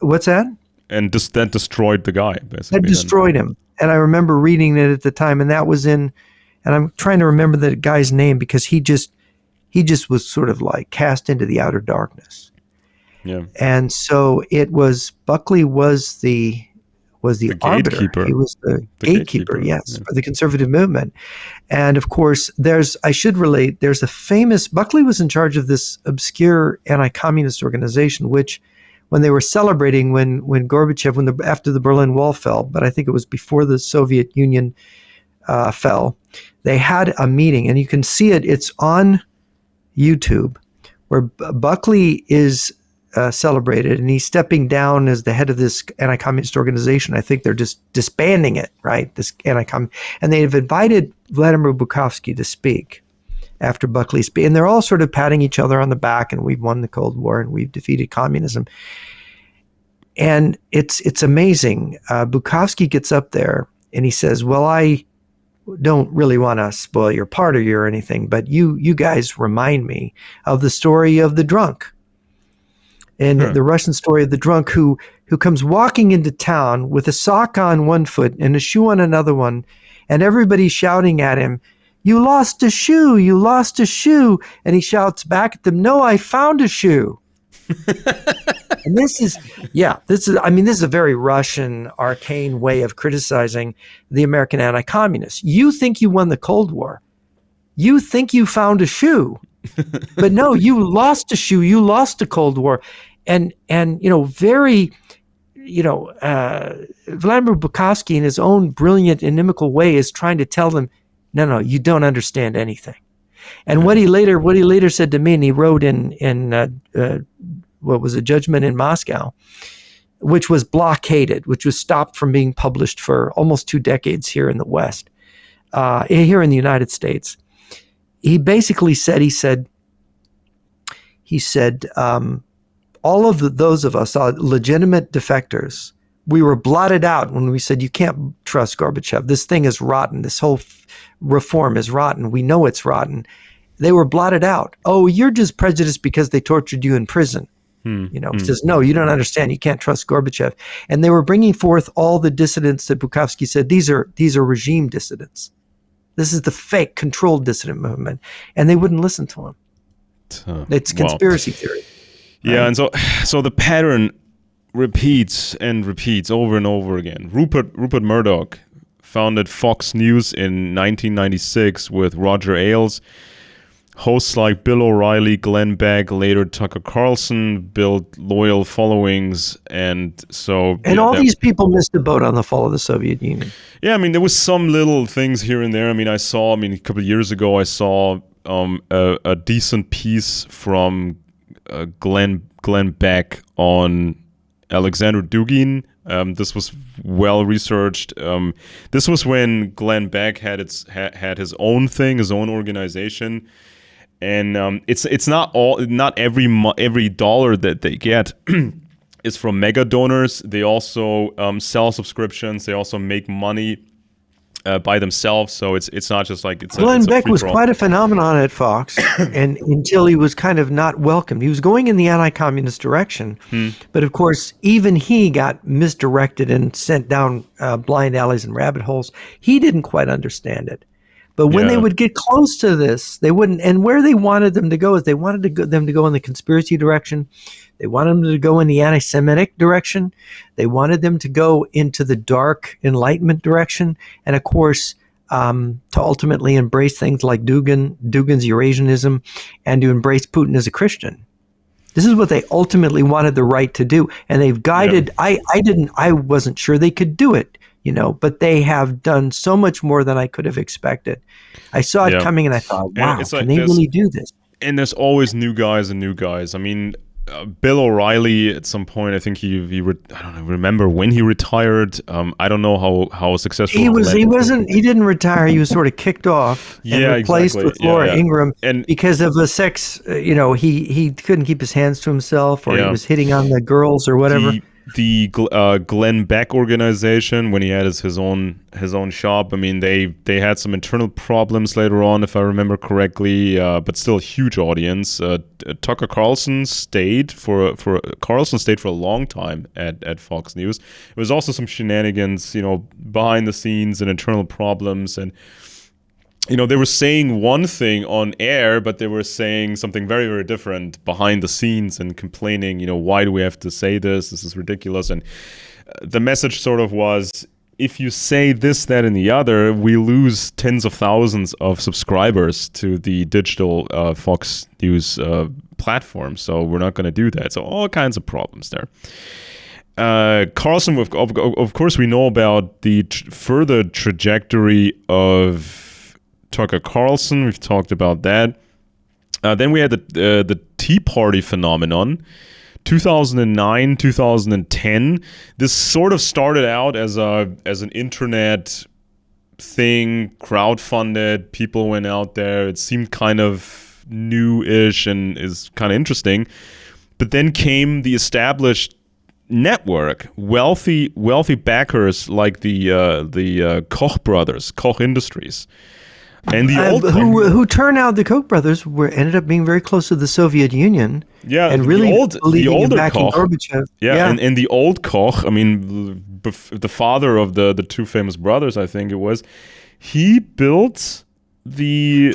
What's that? And that destroyed the guy, basically. That destroyed him, and I remember reading it at the time, and that was in, and I'm trying to remember the guy's name because he just was sort of like cast into the outer darkness. Yeah, and so Buckley was the arbiter. Gatekeeper. He was the gatekeeper, yes, for the conservative movement. And of course, there's a famous, Buckley was in charge of this obscure anti-communist organization, which when they were celebrating when Gorbachev, after the Berlin Wall fell, but I think it was before the Soviet Union fell, they had a meeting, and you can see it's on YouTube, where Buckley is celebrated, and he's stepping down as the head of this anti-communist organization. I think they're just disbanding it, right? This and they've invited Vladimir Bukovsky to speak after Buckley's speech, and they're all sort of patting each other on the back, and we've won the Cold War, and we've defeated communism. And it's amazing. Bukovsky gets up there, and he says, "Well, I don't really want to spoil your party or anything, but you guys remind me of the story of the drunk." And the Russian story of the drunk who comes walking into town with a sock on one foot and a shoe on another one, and everybody's shouting at him, "You lost a shoe, you lost a shoe." And he shouts back at them, "No, I found a shoe." And this is a very Russian, arcane way of criticizing the American anti-communists. You think you won the Cold War. You think you found a shoe. But no, you lost a shoe. You lost the Cold War, and Vladimir Bukovsky, in his own brilliant, inimical way, is trying to tell them, no, you don't understand anything. And what he later said to me, and he wrote in what was a Judgment in Moscow, which was blockaded, which was stopped from being published for almost 2 decades here in the West, here in the United States. He basically said, all of those of us, legitimate defectors, we were blotted out when we said, you can't trust Gorbachev. This thing is rotten. This whole reform is rotten. We know it's rotten. They were blotted out. Oh, you're just prejudiced because they tortured you in prison. He says, no, you don't understand. You can't trust Gorbachev. And they were bringing forth all the dissidents that Bukovsky said, these are regime dissidents. This is the fake controlled dissident movement. And they wouldn't listen to him. It's conspiracy theory. Yeah, right? and so the pattern repeats and repeats over and over again. Rupert Murdoch founded Fox News in 1996 with Roger Ailes. Hosts like Bill O'Reilly, Glenn Beck, later Tucker Carlson built loyal followings, and so And all these people missed the boat on the fall of the Soviet Union. Yeah, I mean, there was some little things here and there. I mean, a couple of years ago, I saw a decent piece from Glenn Beck on Alexander Dugin. This was well researched. This was when Glenn Beck had his own thing, his own organization. And it's not every dollar that they get is from mega donors. They also sell subscriptions. They also make money by themselves. So it's not just like Glenn Beck was quite a phenomenon at Fox, and until he was kind of not welcomed. He was going in the anti-communist direction, but of course, even he got misdirected and sent down blind alleys and rabbit holes. He didn't quite understand it. But when they would get close to this, they wouldn't. And where they wanted them to go is they wanted them to go in the conspiracy direction. They wanted them to go in the anti-Semitic direction. They wanted them to go into the dark Enlightenment direction. And of course, to ultimately embrace things like Dugin's Eurasianism, and to embrace Putin as a Christian. This is what they ultimately wanted the right to do. And they've guided, I wasn't sure they could do it. But they have done so much more than I could have expected. I saw it coming and I thought, wow, can they really do this? And there's always new guys and new guys. I mean, Bill O'Reilly at some point, I think I don't remember when he retired. I don't know how successful he didn't retire. He was sort of kicked off and replaced with Laura Ingraham because of the sex. He couldn't keep his hands to himself, or he was hitting on the girls or whatever. The Glenn Beck organization, when he had his own shop, I mean, they had some internal problems later on, if I remember correctly, but still a huge audience. Tucker Carlson stayed for a long time at Fox News. It was also some shenanigans, behind the scenes and internal problems, and they were saying one thing on air, but they were saying something very, very different behind the scenes and complaining, why do we have to say this? This is ridiculous. And the message sort of was, if you say this, that, and the other, we lose tens of thousands of subscribers to the digital Fox News platform. So we're not going to do that. So all kinds of problems there. Carlson, of course, we know about the further trajectory of Tucker Carlson. We've talked about that. Then we had the Tea Party phenomenon, 2009, 2010. This sort of started out as an internet thing, crowdfunded. People went out there. It seemed kind of new-ish and is kind of interesting. But then came the established network, wealthy backers like the Koch brothers, Koch Industries. And the old who turned out the Koch brothers ended up being very close to the Soviet Union. Yeah, and really believing in backing Gorbachev. Yeah. And the old Koch, I mean, the father of the two famous brothers, I think it was, he built the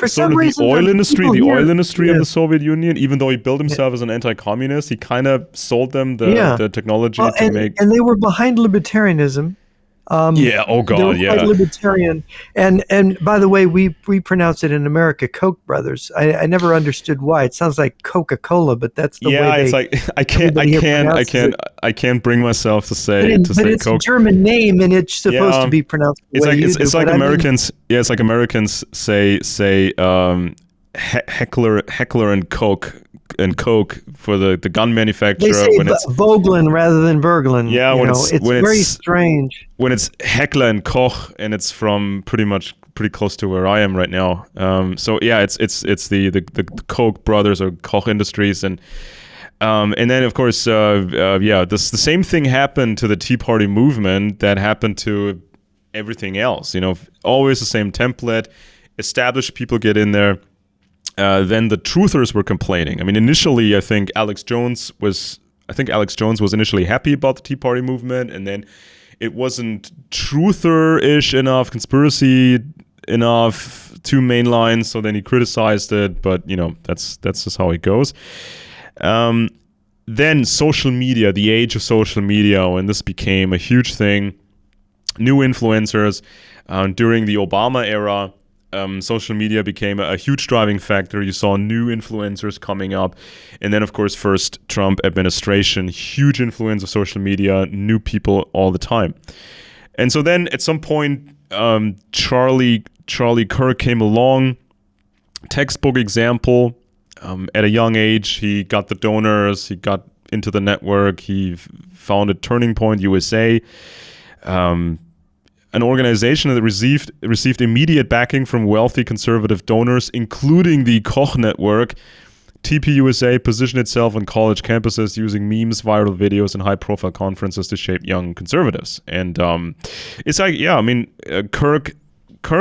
oil industry of the Soviet Union. Even though he built himself as an anti-communist, he kind of sold them the technology to make. And they were behind libertarianism. Quite libertarian, and by the way, we pronounce it in America Koch brothers. I never understood why. It sounds like Coca-Cola, but that's the way. It's like I can't bring myself to say But it's Coke. a German name, and it's supposed to be pronounced. It's like Americans. It's like Americans say Heckler and Coke. And Coke for the gun manufacturer. They say it's Vogelin rather than Berglin. Yeah, it's very strange. When it's Heckler and Koch, and it's from pretty close to where I am right now. It's the Koch brothers or Koch Industries, and then of course the same thing happened to the Tea Party movement that happened to everything else. Always the same template. Established people get in there. Then the truthers were complaining. I mean, initially, I think Alex Jones was initially happy about the Tea Party movement, and then it wasn't truther-ish enough, conspiracy enough, two main lines. So then he criticized it, but that's just how it goes. then social media, the age of social media, when this became a huge thing, new influencers. During the Obama era, social media became a huge driving factor. You saw new influencers coming up. And then, of course, first Trump administration, huge influence of social media, new people all the time. And so then at some point, Charlie Kirk came along, textbook example. At a young age, he got the donors, he got into the network, he founded Turning Point USA, an organization that received immediate backing from wealthy conservative donors, including the Koch network. TPUSA positioned itself on college campuses using memes, viral videos, and high-profile conferences to shape young conservatives. And it's like, yeah, I mean, Kirk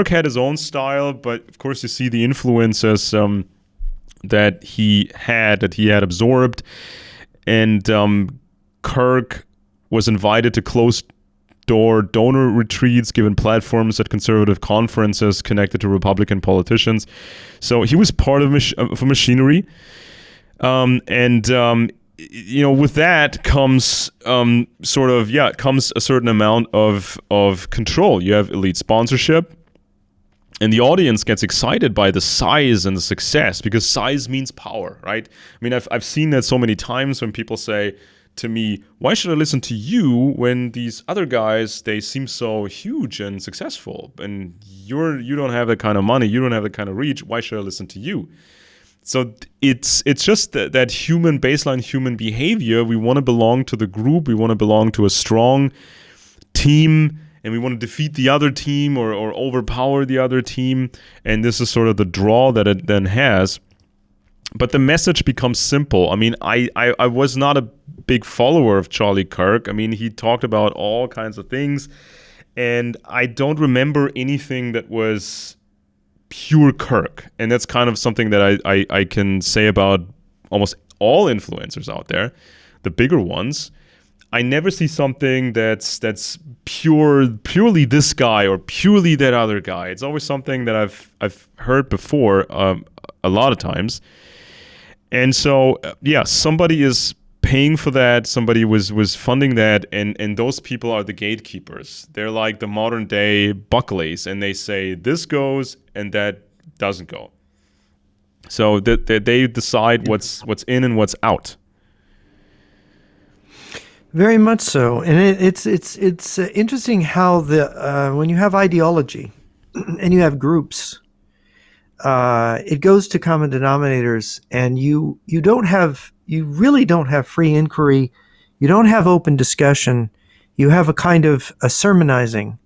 had his own style, but of course you see the influences that he had absorbed. And Kirk was invited to closed-door donor retreats, given platforms at conservative conferences connected to Republican politicians. So he was part of a machinery. With that comes comes a certain amount of control. You have elite sponsorship. And the audience gets excited by the size and the success, because size means power, right? I mean, I've seen that so many times when people say to me, why should I listen to you when these other guys, they seem so huge and successful, and you don't have that kind of money, you don't have that kind of reach, why should I listen to you? So it's just that baseline human behavior. We want to belong to the group, we want to belong to a strong team, and we want to defeat the other team or overpower the other team. And this is sort of the draw that it then has. But the message becomes simple. I mean, I was not a big follower of Charlie Kirk. I mean, he talked about all kinds of things, and I don't remember anything that was pure Kirk. And that's kind of something that I can say about almost all influencers out there, the bigger ones. I never see something that's purely this guy or purely that other guy. It's always something that I've heard before a lot of times. And so, somebody is paying for that. Somebody was funding that, and those people are the gatekeepers. They're like the modern day Buckleys, and they say this goes and that doesn't go. So that they decide what's in and what's out. Very much so, and it's interesting how when you have ideology and you have groups, it goes to common denominators, and you really don't have free inquiry, you don't have open discussion, you have a kind of a sermonizing,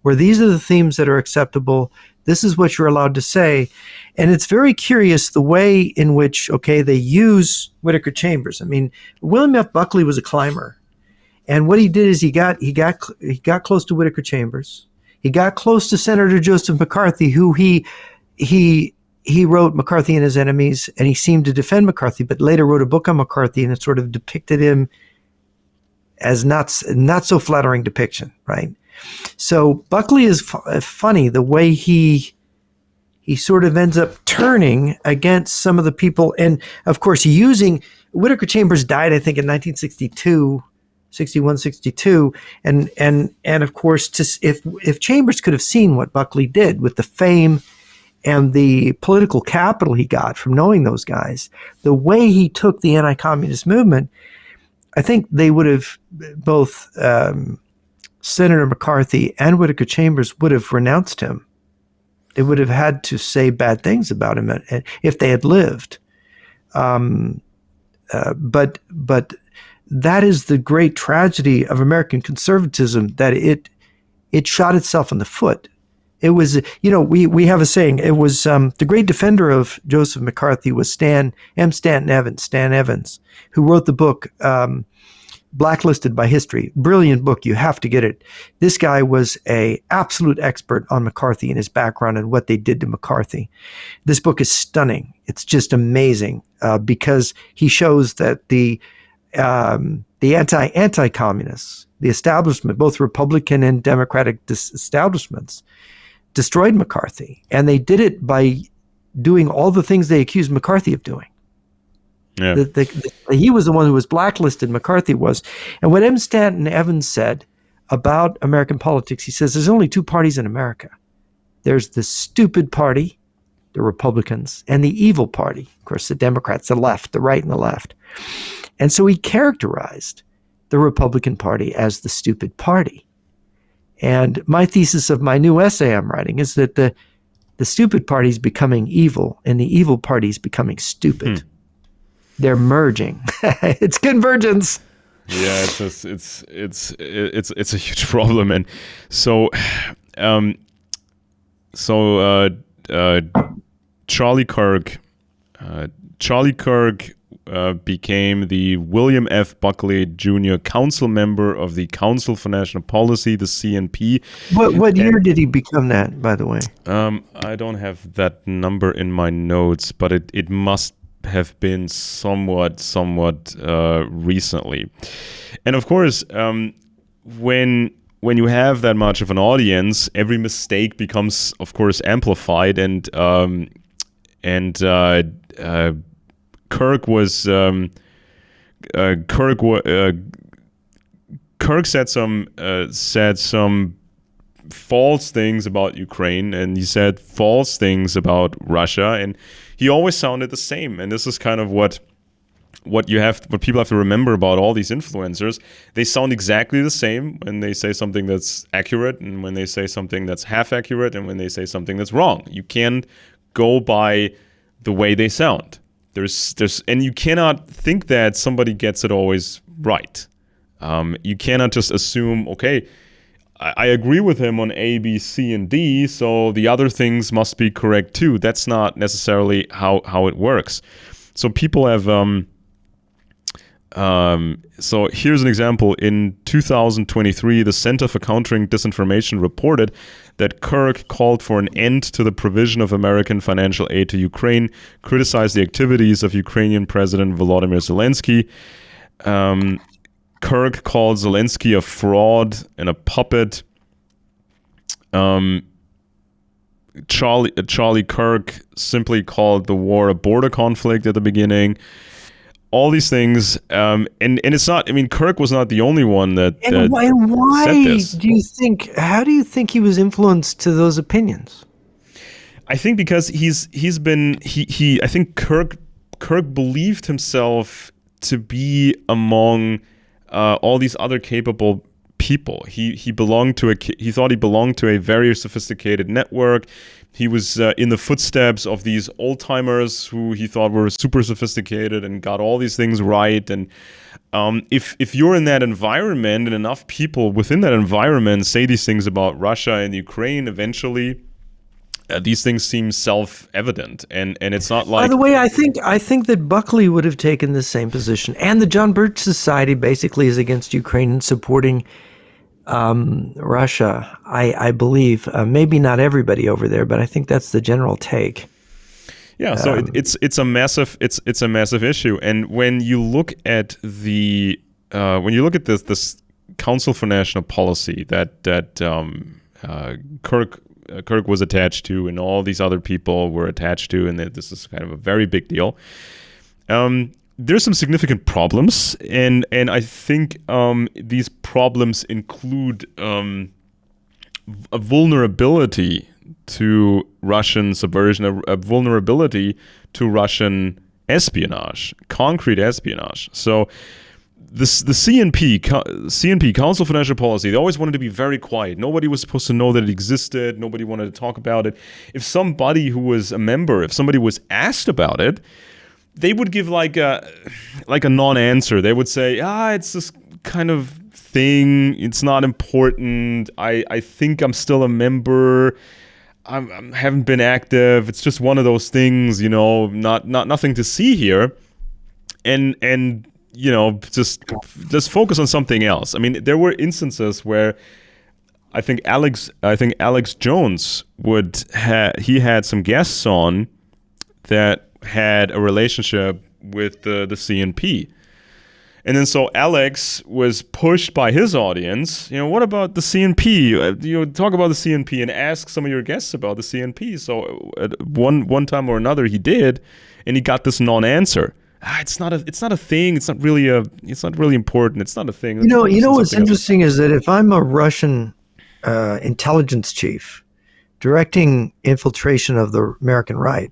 where these are the themes that are acceptable, this is what you're allowed to say. And it's very curious the way in which, they use Whittaker Chambers. I mean, William F. Buckley was a climber. And what he did is he got close to Whittaker Chambers. He got close to Senator Joseph McCarthy, who he wrote McCarthy and His Enemies, and he seemed to defend McCarthy, but later wrote a book on McCarthy, and it sort of depicted him as not so flattering depiction, right? So Buckley is funny the way he sort of ends up turning against some of the people, and of course using Whittaker Chambers died, I think, in 1962. 61, 62, and of course, if Chambers could have seen what Buckley did with the fame and the political capital he got from knowing those guys, the way he took the anti-communist movement, I think they would have both Senator McCarthy and Whittaker Chambers would have renounced him. They would have had to say bad things about him if they had lived. But that is the great tragedy of American conservatism, that it shot itself in the foot. It was, we have a saying, it was the great defender of Joseph McCarthy was Stan Evans, who wrote the book Blacklisted by History. Brilliant book. You have to get it. This guy was an absolute expert on McCarthy and his background and what they did to McCarthy. This book is stunning. It's just amazing because he shows that the anti-communists, the establishment, both Republican and Democratic establishments, destroyed McCarthy, and they did it by doing all the things they accused McCarthy of doing. Yeah. He was the one who was blacklisted, McCarthy was. And what M. Stanton Evans said about American politics, he says there's only two parties in America. There's the stupid party, the Republicans, and the evil party, of course, the Democrats, the left, the right and the left. And so he characterized the Republican Party as the stupid party. And my thesis of my new essay I'm writing is that the stupid party is becoming evil and the evil party is becoming stupid. They're merging. It's convergence. Yeah, it's a huge problem, and so Charlie Kirk became the William F. Buckley Jr. Council member of the Council for National Policy, the CNP. What year did he become that, by the way? I don't have that number in my notes, but it must have been somewhat recently. And of course, when you have that much of an audience, every mistake becomes, of course, amplified. And Kirk said some false things about Ukraine, and he said false things about Russia, and he always sounded the same. And this is kind of what people have to remember about all these influencers. They sound exactly the same when they say something that's accurate, and when they say something that's half accurate, and when they say something that's wrong. You can't go by the way they sound. And you cannot think that somebody gets it always right. You cannot just assume, okay, I agree with him on A, B, C, and D, so the other things must be correct too. That's not necessarily how it works. So people have so here's an example. In 2023, the Center for Countering Disinformation reported that Kirk called for an end to the provision of American financial aid to Ukraine, criticized the activities of Ukrainian President Volodymyr Zelensky. Kirk called Zelensky a fraud and a puppet. Charlie Kirk simply called the war a border conflict at the beginning. All these things, and it's not. I mean, Kirk was not the only one that. And why said this. do you think? How do you think he was influenced to those opinions? I think because I think Kirk believed himself to be among all these other capable people. He thought he belonged to a very sophisticated network. He was in the footsteps of these old-timers who he thought were super sophisticated and got all these things right. And if you're in that environment and enough people within that environment say these things about Russia and Ukraine, eventually these things seem self-evident. And it's not like... By the way, I think that Buckley would have taken the same position. And the John Birch Society basically is against Ukraine and supporting Russia, I believe. Maybe not everybody over there, but I think that's the general take. Yeah, so it's a massive issue. And when you look at this Council for National Policy that Kirk was attached to, and all these other people were attached to, and that this is kind of a very big deal. There's some significant problems, and I think these problems include a vulnerability to Russian subversion, a vulnerability to Russian espionage, concrete espionage. So the CNP, Council for National Policy, they always wanted to be very quiet. Nobody was supposed to know that it existed. Nobody wanted to talk about it. If somebody who was a member, if somebody was asked about it, they would give like a non-answer. They would say, it's this kind of thing. It's not important. I think I'm still a member. I haven't been active. It's just one of those things, not nothing to see here. And just focus on something else. I mean, there were instances where I think Alex Jones he had some guests on that had a relationship with the CNP. And then so Alex was pushed by his audience, what about the CNP? Talk about the CNP and ask some of your guests about the CNP. So at one time or another he did, and he got this non-answer. it's not a thing. It's not really important. It's not a thing. You know what's interesting is that if I'm a Russian intelligence chief directing infiltration of the American right,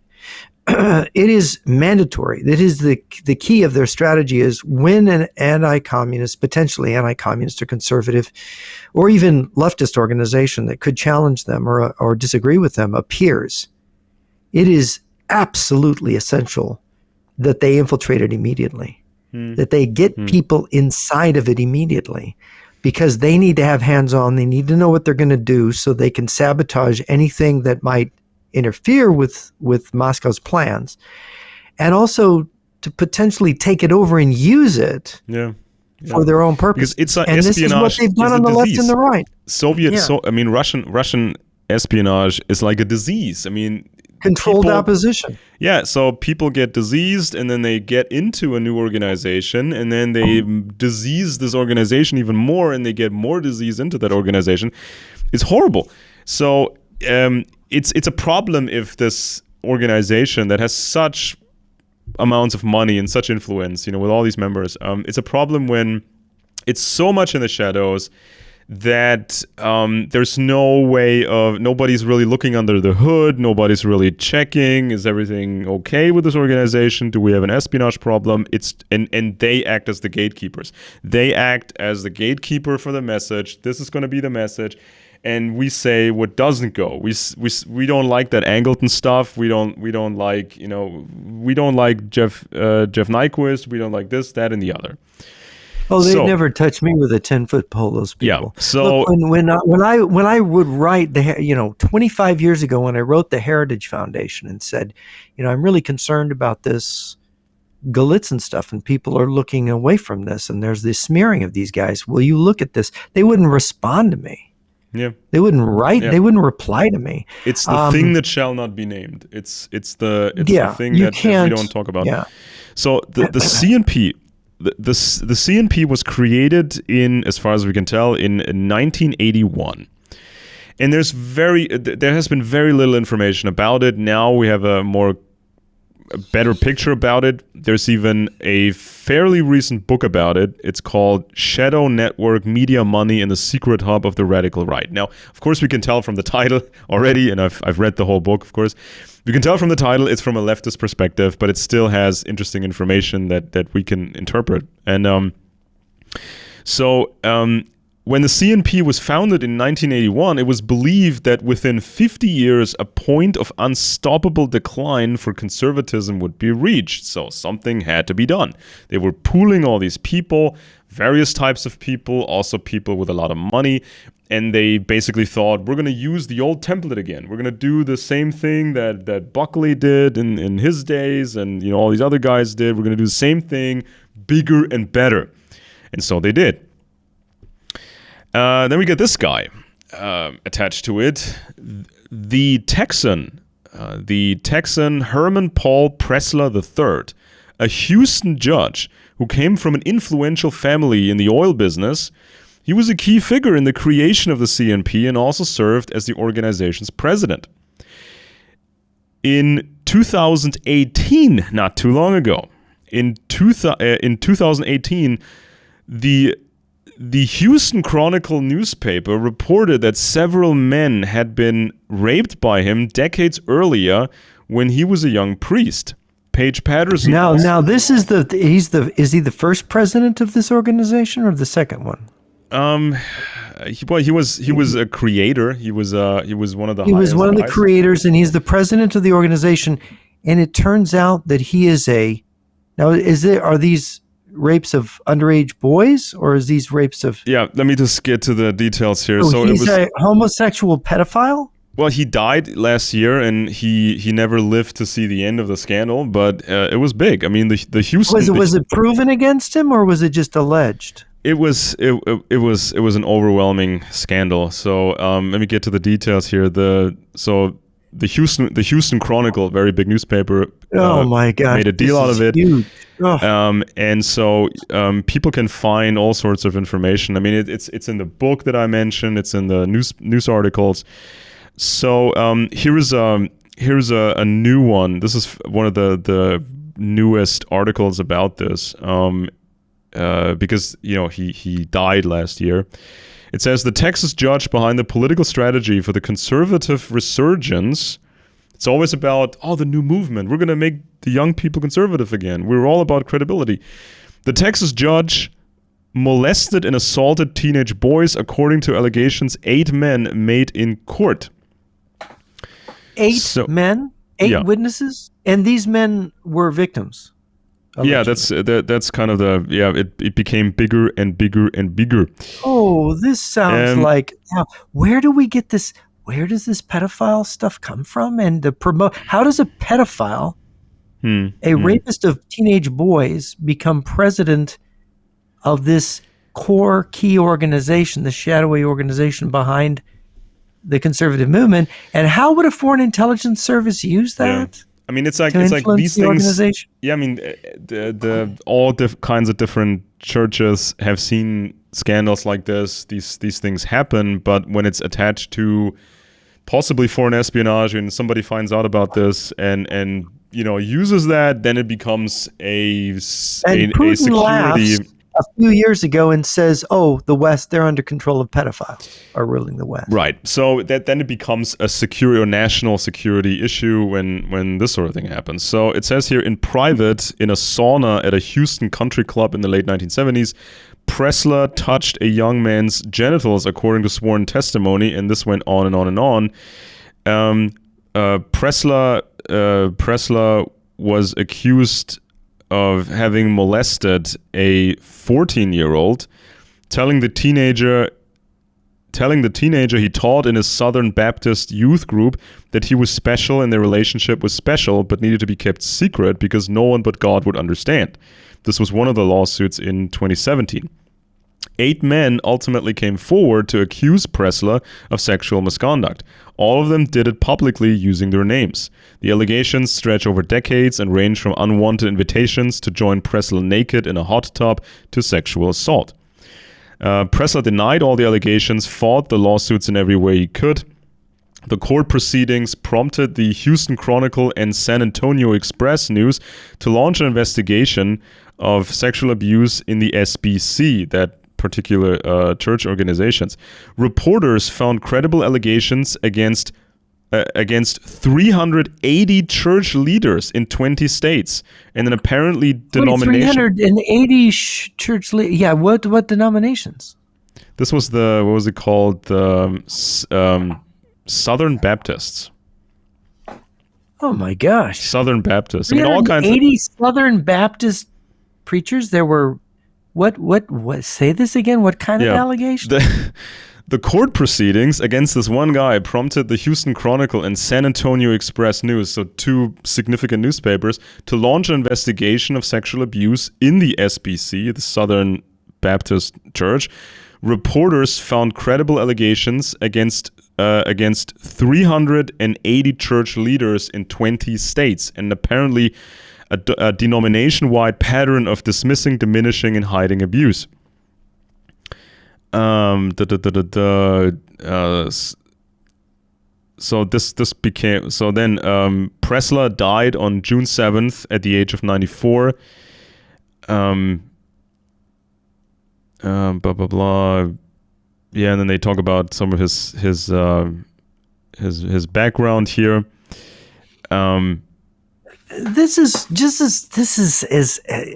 it is mandatory. That is the key of their strategy is when an anti-communist, potentially anti-communist or conservative, or even leftist organization that could challenge them or disagree with them appears, it is absolutely essential that they infiltrate it immediately, that they get people inside of it immediately, because they need to have hands-on. They need to know what they're going to do so they can sabotage anything that might interfere with Moscow's plans, and also to potentially take it over and use it for their own purpose. Because it's and espionage. This is what they've done on the left and the right. Russian espionage is like a disease. I mean, controlled opposition. Yeah, so people get diseased, and then they get into a new organization, and then they disease this organization even more, and they get more disease into that organization. It's horrible. So it's a problem if this organization that has such amounts of money and such influence, with all these members, it's a problem when it's so much in the shadows that there's no way of, nobody's really looking under the hood, nobody's really checking, is everything okay with this organization, do we have an espionage problem? And they act as the gatekeepers. They act as the gatekeeper for the message. This is going to be the message. And we say what doesn't go. We don't like that Angleton stuff. We don't like we don't like Jeff Nyquist. We don't like this, that, and the other. Oh, they never touched me with a 10-foot pole. Those people. Yeah. So look, when I would write 25 years ago when I wrote the Heritage Foundation and said, I'm really concerned about this Galitzin stuff, and people are looking away from this, and there's this smearing of these guys. Will you look at this? They wouldn't respond to me. Yeah. They wouldn't write. Yeah. They wouldn't reply to me. It's the thing that shall not be named. It's the thing that we don't talk about. Yeah. So the CNP, the CNP was created in, as far as we can tell, in 1981. And there has been very little information about it. Now we have a better picture about it. There's even a fairly recent book about it. It's called Shadow Network, Media Money and the Secret Hub of the Radical Right. Now, of course, we can tell from the title already, and I've read the whole book, of course. We can tell from the title it's from a leftist perspective, but it still has interesting information that we can interpret. And when the CNP was founded in 1981, it was believed that within 50 years, a point of unstoppable decline for conservatism would be reached. So something had to be done. They were pooling all these people, various types of people, also people with a lot of money, and they basically thought, we're going to use the old template again. We're going to do the same thing that Buckley did in his days, and all these other guys did. We're going to do the same thing, bigger and better. And so they did. Then we get this guy attached to it, the Texan Herman Paul Pressler III, a Houston judge who came from an influential family in the oil business. He was a key figure in the creation of the CNP and also served as the organization's president. In 2018, not too long ago, in 2018, the Houston Chronicle newspaper reported that several men had been raped by him decades earlier when he was a young priest. Page Patterson. Now this is is he the first president of this organization or the second one? He was a creator. He was one of the. He was one of the creators, and he's the president of the organization. And it turns out that he is are these rapes of underage boys, or is these rapes of? Yeah, let me just get to the details here. So he's a homosexual pedophile? Well, he died last year, and he never lived to see the end of the scandal. But it was big. I mean, the Houston. Was it proven against him, or was it just alleged? It was an overwhelming scandal. So let me get to the details here. The Houston Chronicle, very big newspaper. Oh my God! Made a deal out of it. Huge. Oh. And so people can find all sorts of information. I mean, it's in the book that I mentioned. It's in the news articles. So here's a new one. This is one of the newest articles about this, because he died last year. It says the Texas judge behind the political strategy for the conservative resurgence. It's always about, the new movement. We're going to make the young people conservative again. We're all about credibility. The Texas judge molested and assaulted teenage boys, according to allegations 8 men made in court. 8 men? 8 witnesses? And these men were victims? Allegedly. Yeah, that's kind of it became bigger and bigger and bigger. Oh, this sounds like, now, where do we get this? Where does this pedophile stuff come from? And how does a pedophile, a rapist of teenage boys, become president of this core key organization, the shadowy organization behind the conservative movement? And how would a foreign intelligence service use that? Yeah. I mean, it's like these things. Yeah, I mean, all kinds of different churches have seen scandals like this. These things happen, but when it's attached to possibly foreign espionage, and somebody finds out about this and uses that, then it becomes a security. A few years ago and says, the West, they're under control of pedophiles, are ruling the West. Right. So then it becomes a security or national security issue when this sort of thing happens. So it says here, in private, in a sauna at a Houston country club in the late 1970s, Pressler touched a young man's genitals, according to sworn testimony, and this went on and on and on. Pressler was accused of having molested a 14-year-old, telling the teenager he taught in his Southern Baptist youth group that he was special and their relationship was special but needed to be kept secret because no one but God would understand. This was one of the lawsuits in 2017. 8 men ultimately came forward to accuse Pressler of sexual misconduct. All of them did it publicly using their names. The allegations stretch over decades and range from unwanted invitations to join Pressler naked in a hot tub to sexual assault. Pressler denied all the allegations, fought the lawsuits in every way he could. The court proceedings prompted the Houston Chronicle and San Antonio Express News to launch an investigation of sexual abuse in the SBC, that particular church organizations. Reporters found credible allegations against 380 church leaders in 20 states, and an apparently denomination. 380 church leaders. Yeah, what denominations? This was what was it called? The Southern Baptists. Oh my gosh! Southern Baptists. I mean, all kinds. 80 Southern Baptist preachers. There were. What? Say this again. What kind of allegations? The court proceedings against this one guy prompted the Houston Chronicle and San Antonio Express News, so 2 significant newspapers, to launch an investigation of sexual abuse in the SBC, the Southern Baptist Church. Reporters found credible allegations against 380 church leaders in 20 states, and apparently a denomination-wide pattern of dismissing, diminishing, and hiding abuse. So then Pressler died on June 7th at the age of 94. Blah blah blah. Yeah, and then they talk about some of his background here. This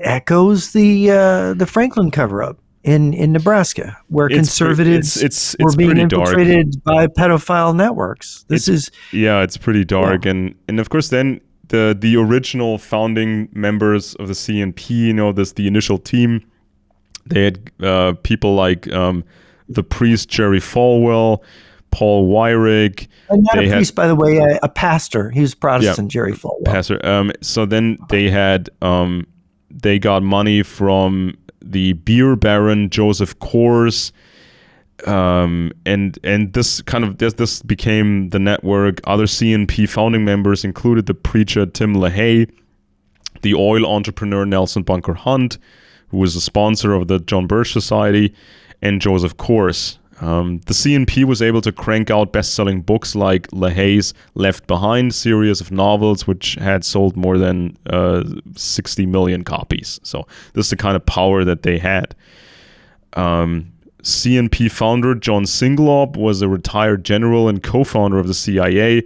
echoes the Franklin cover-up in Nebraska, where conservatives were being infiltrated by pedophile networks. It's pretty dark, and of course then the original founding members of the CNP, the initial team, they had people like the priest Jerry Falwell, Paul Weyrich. Not a priest, by the way, a pastor. He was Protestant, Jerry Falwell. Pastor. So then they had they got money from the beer baron Joseph Coors, and this became the network. Other CNP founding members included the preacher Tim LaHaye, the oil entrepreneur Nelson Bunker Hunt, who was a sponsor of the John Birch Society, and Joseph Coors. The CNP was able to crank out best-selling books like LaHaye's Left Behind series of novels, which had sold more than 60 million copies. So this is the kind of power that they had. CNP founder John Singlaub was a retired general and co-founder of the CIA.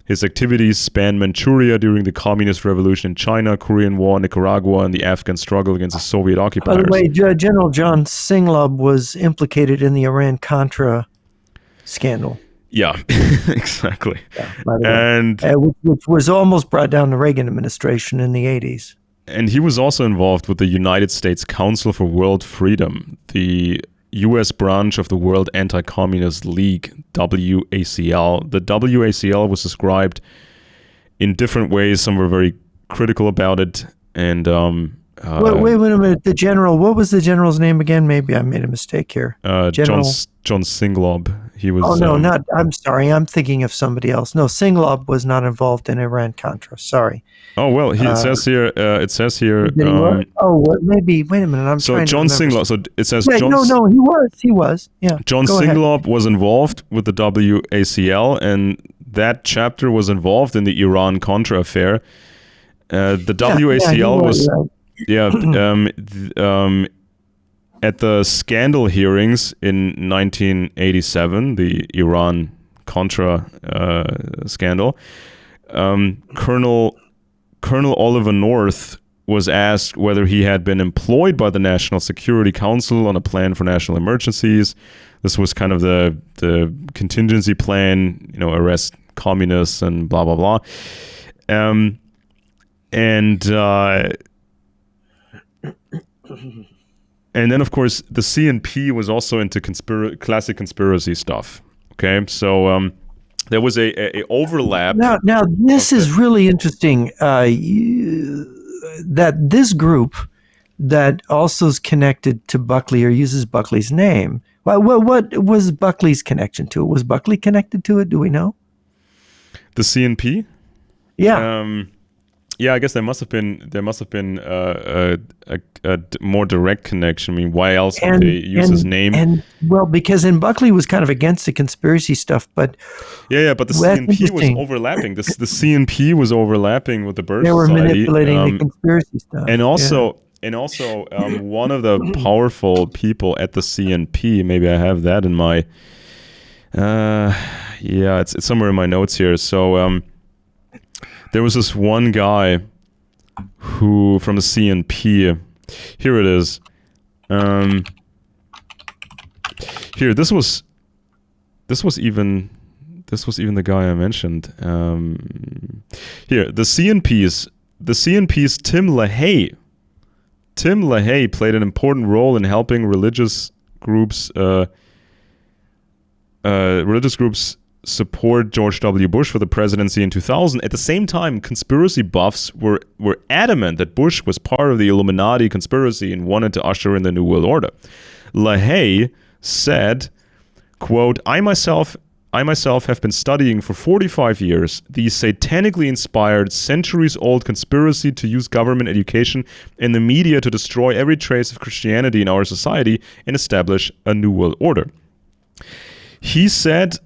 His activities spanned Manchuria during the Communist Revolution in China, Korean War, Nicaragua, and the Afghan struggle against the Soviet occupiers. By the way, General John Singlaub was implicated in the Iran-Contra scandal. Yeah, exactly. Yeah, and which was almost brought down the Reagan administration in the 80s. And he was also involved with the United States Council for World Freedom, the U.S. branch of the World Anti-Communist League, WACL. The WACL was described in different ways. Some were very critical about it. And wait a minute. The general, what was the general's name again? Maybe I made a mistake here. John Singlaub. He was. Oh no, I'm sorry. I'm thinking of somebody else. No, Singlaub was not involved in Iran-Contra. Sorry. Oh well, it says here. Maybe. Wait a minute. I'm so trying John to remember. Singlaub. So it says. Yeah, no, he was. Yeah. John Singlaub was involved with the WACL, and that chapter was involved in the Iran-Contra affair. The WACL was. At the scandal hearings in 1987, the Iran-Contra scandal, Colonel Oliver North was asked whether he had been employed by the National Security Council on a plan for national emergencies. This was kind of the contingency plan, arrest communists and blah, blah, blah. And then, of course, the CNP was also into classic conspiracy stuff. Okay, so there was a overlap. Now this is really interesting. That this group that also is connected to Buckley or uses Buckley's name. Well, what was Buckley's connection to it? Was Buckley connected to it? Do we know? The CNP? Yeah. Yeah, I guess there must have been a more direct connection. I mean, why else would they use his name? And because Buckley was kind of against the conspiracy stuff, but but the CNP was overlapping. The CNP was overlapping with the Birch Society. They were manipulating the conspiracy stuff, and also one of the powerful people at the CNP. Maybe I have that in my. It's somewhere in my notes here. So. There was this one guy who from the CNP. Here it is. Here, this was even the guy I mentioned. Here, the CNP's Tim LaHaye. Tim LaHaye played an important role in helping religious groups support George W. Bush for the presidency in 2000. At the same time, conspiracy buffs were adamant that Bush was part of the Illuminati conspiracy and wanted to usher in the New World Order. LaHaye said, quote, I myself have been studying for 45 years the satanically inspired, centuries-old conspiracy to use government, education, and the media to destroy every trace of Christianity in our society and establish a New World Order. He said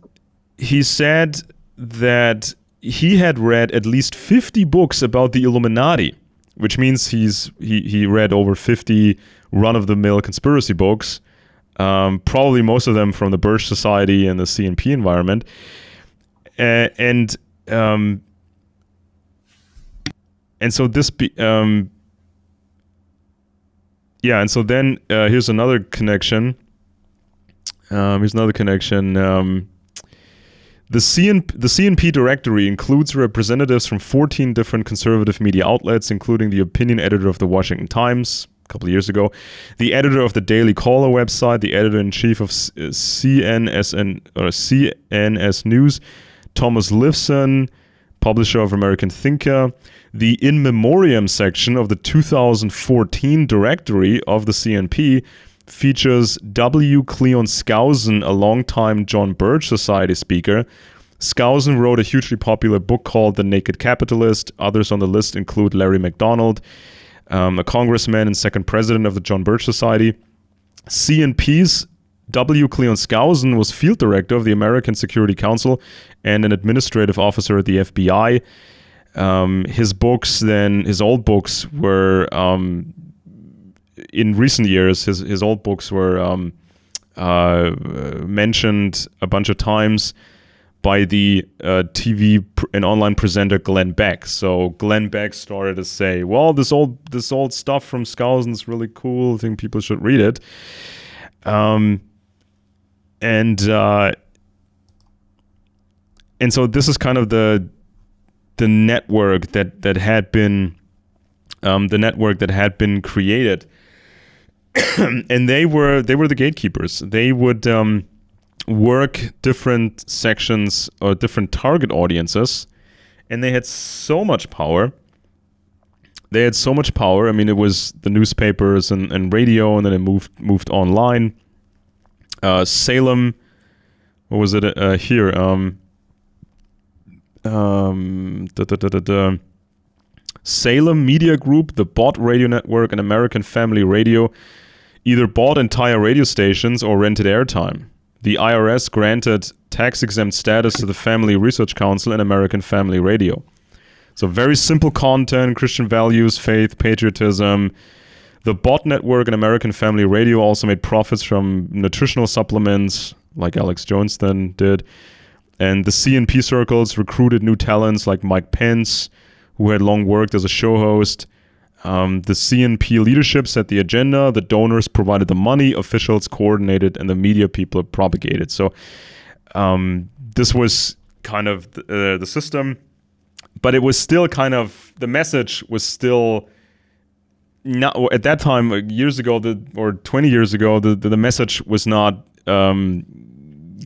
that he had read at least 50 books about the Illuminati, which means he read over 50 run-of-the-mill conspiracy books, probably most of them from the Birch Society and the CNP environment, and so this and so then here's another connection. The CNP directory includes representatives from 14 different conservative media outlets, including the opinion editor of the Washington Times a couple of years ago, the editor of the Daily Caller website, the editor-in-chief of CNS News, Thomas Lifson, publisher of American Thinker, the In Memoriam section of the 2014 directory of the CNP features W. Cleon Skousen, a longtime John Birch Society speaker. Skousen wrote a hugely popular book called The Naked Capitalist. Others on the list include Larry McDonald, a congressman and second president of the John Birch Society. CNP's W. Cleon Skousen was field director of the American Security Council and an administrative officer at the FBI. His old books were, in recent years, his old books were mentioned a bunch of times by the TV and online presenter Glenn Beck. So Glenn Beck started to say, well, this old stuff from Skousen's really cool. I think people should read it. And so this is kind of the network that had been created, and they were the gatekeepers. They would work different sections or different target audiences, and they had so much power. I mean, it was the newspapers and radio, and then it moved online. Salem, what was it here? Salem Media Group, the Bott Radio Network, and American Family Radio either bought entire radio stations or rented airtime. The IRS granted tax-exempt status to the Family Research Council and American Family Radio. So very simple content, Christian values, faith, patriotism. The Bott Network and American Family Radio also made profits from nutritional supplements, like Alex Jones then did. And the CNP circles recruited new talents like Mike Pence, who had long worked as a show host. The CNP leadership set the agenda, the donors provided the money, officials coordinated, and the media people propagated. So this was kind of the system. But it was still kind of, the message was still, not at that time, years ago, or 20 years ago, the message was not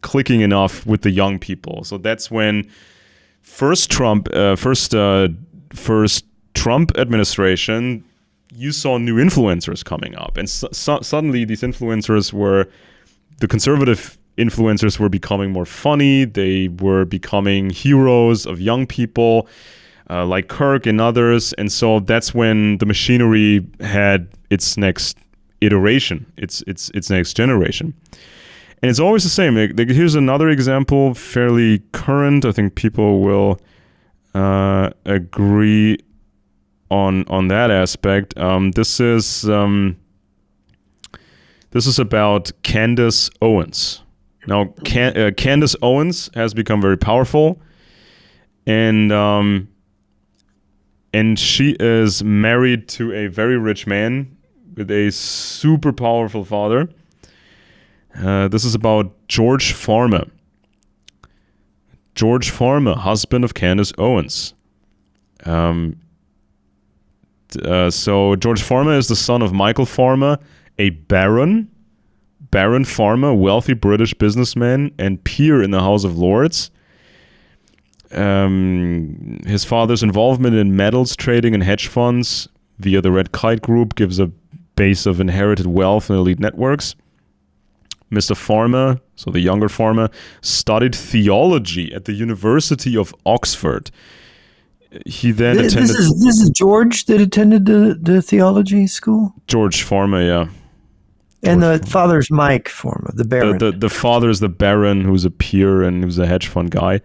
clicking enough with the young people. So that's when first Trump administration, you saw new influencers coming up, and suddenly these influencers were, the conservative influencers were becoming more funny. They were becoming heroes of young people, like Kirk and others. And so that's when the machinery had its next iteration, its next generation. And it's always the same. Here's another example, fairly current. I think people will agree on that aspect. This is about Candace Owens. Now, Candace Owens has become very powerful, and she is married to a very rich man with a super powerful father. This is about George Farmer. George Farmer, husband of Candace Owens. So George Farmer is the son of Michael Farmer, a baron. Baron Farmer, wealthy British businessman and peer in the House of Lords. His father's involvement in metals trading and hedge funds via the Red Kite Group gives a base of inherited wealth and elite networks. Mr. Farmer, so the younger Farmer, studied theology at the University of Oxford. He then attended... This is George that attended the theology school? George Farmer, yeah. And the father's Mike Farmer, the baron. The father's the baron, who's a peer and who's a hedge fund guy.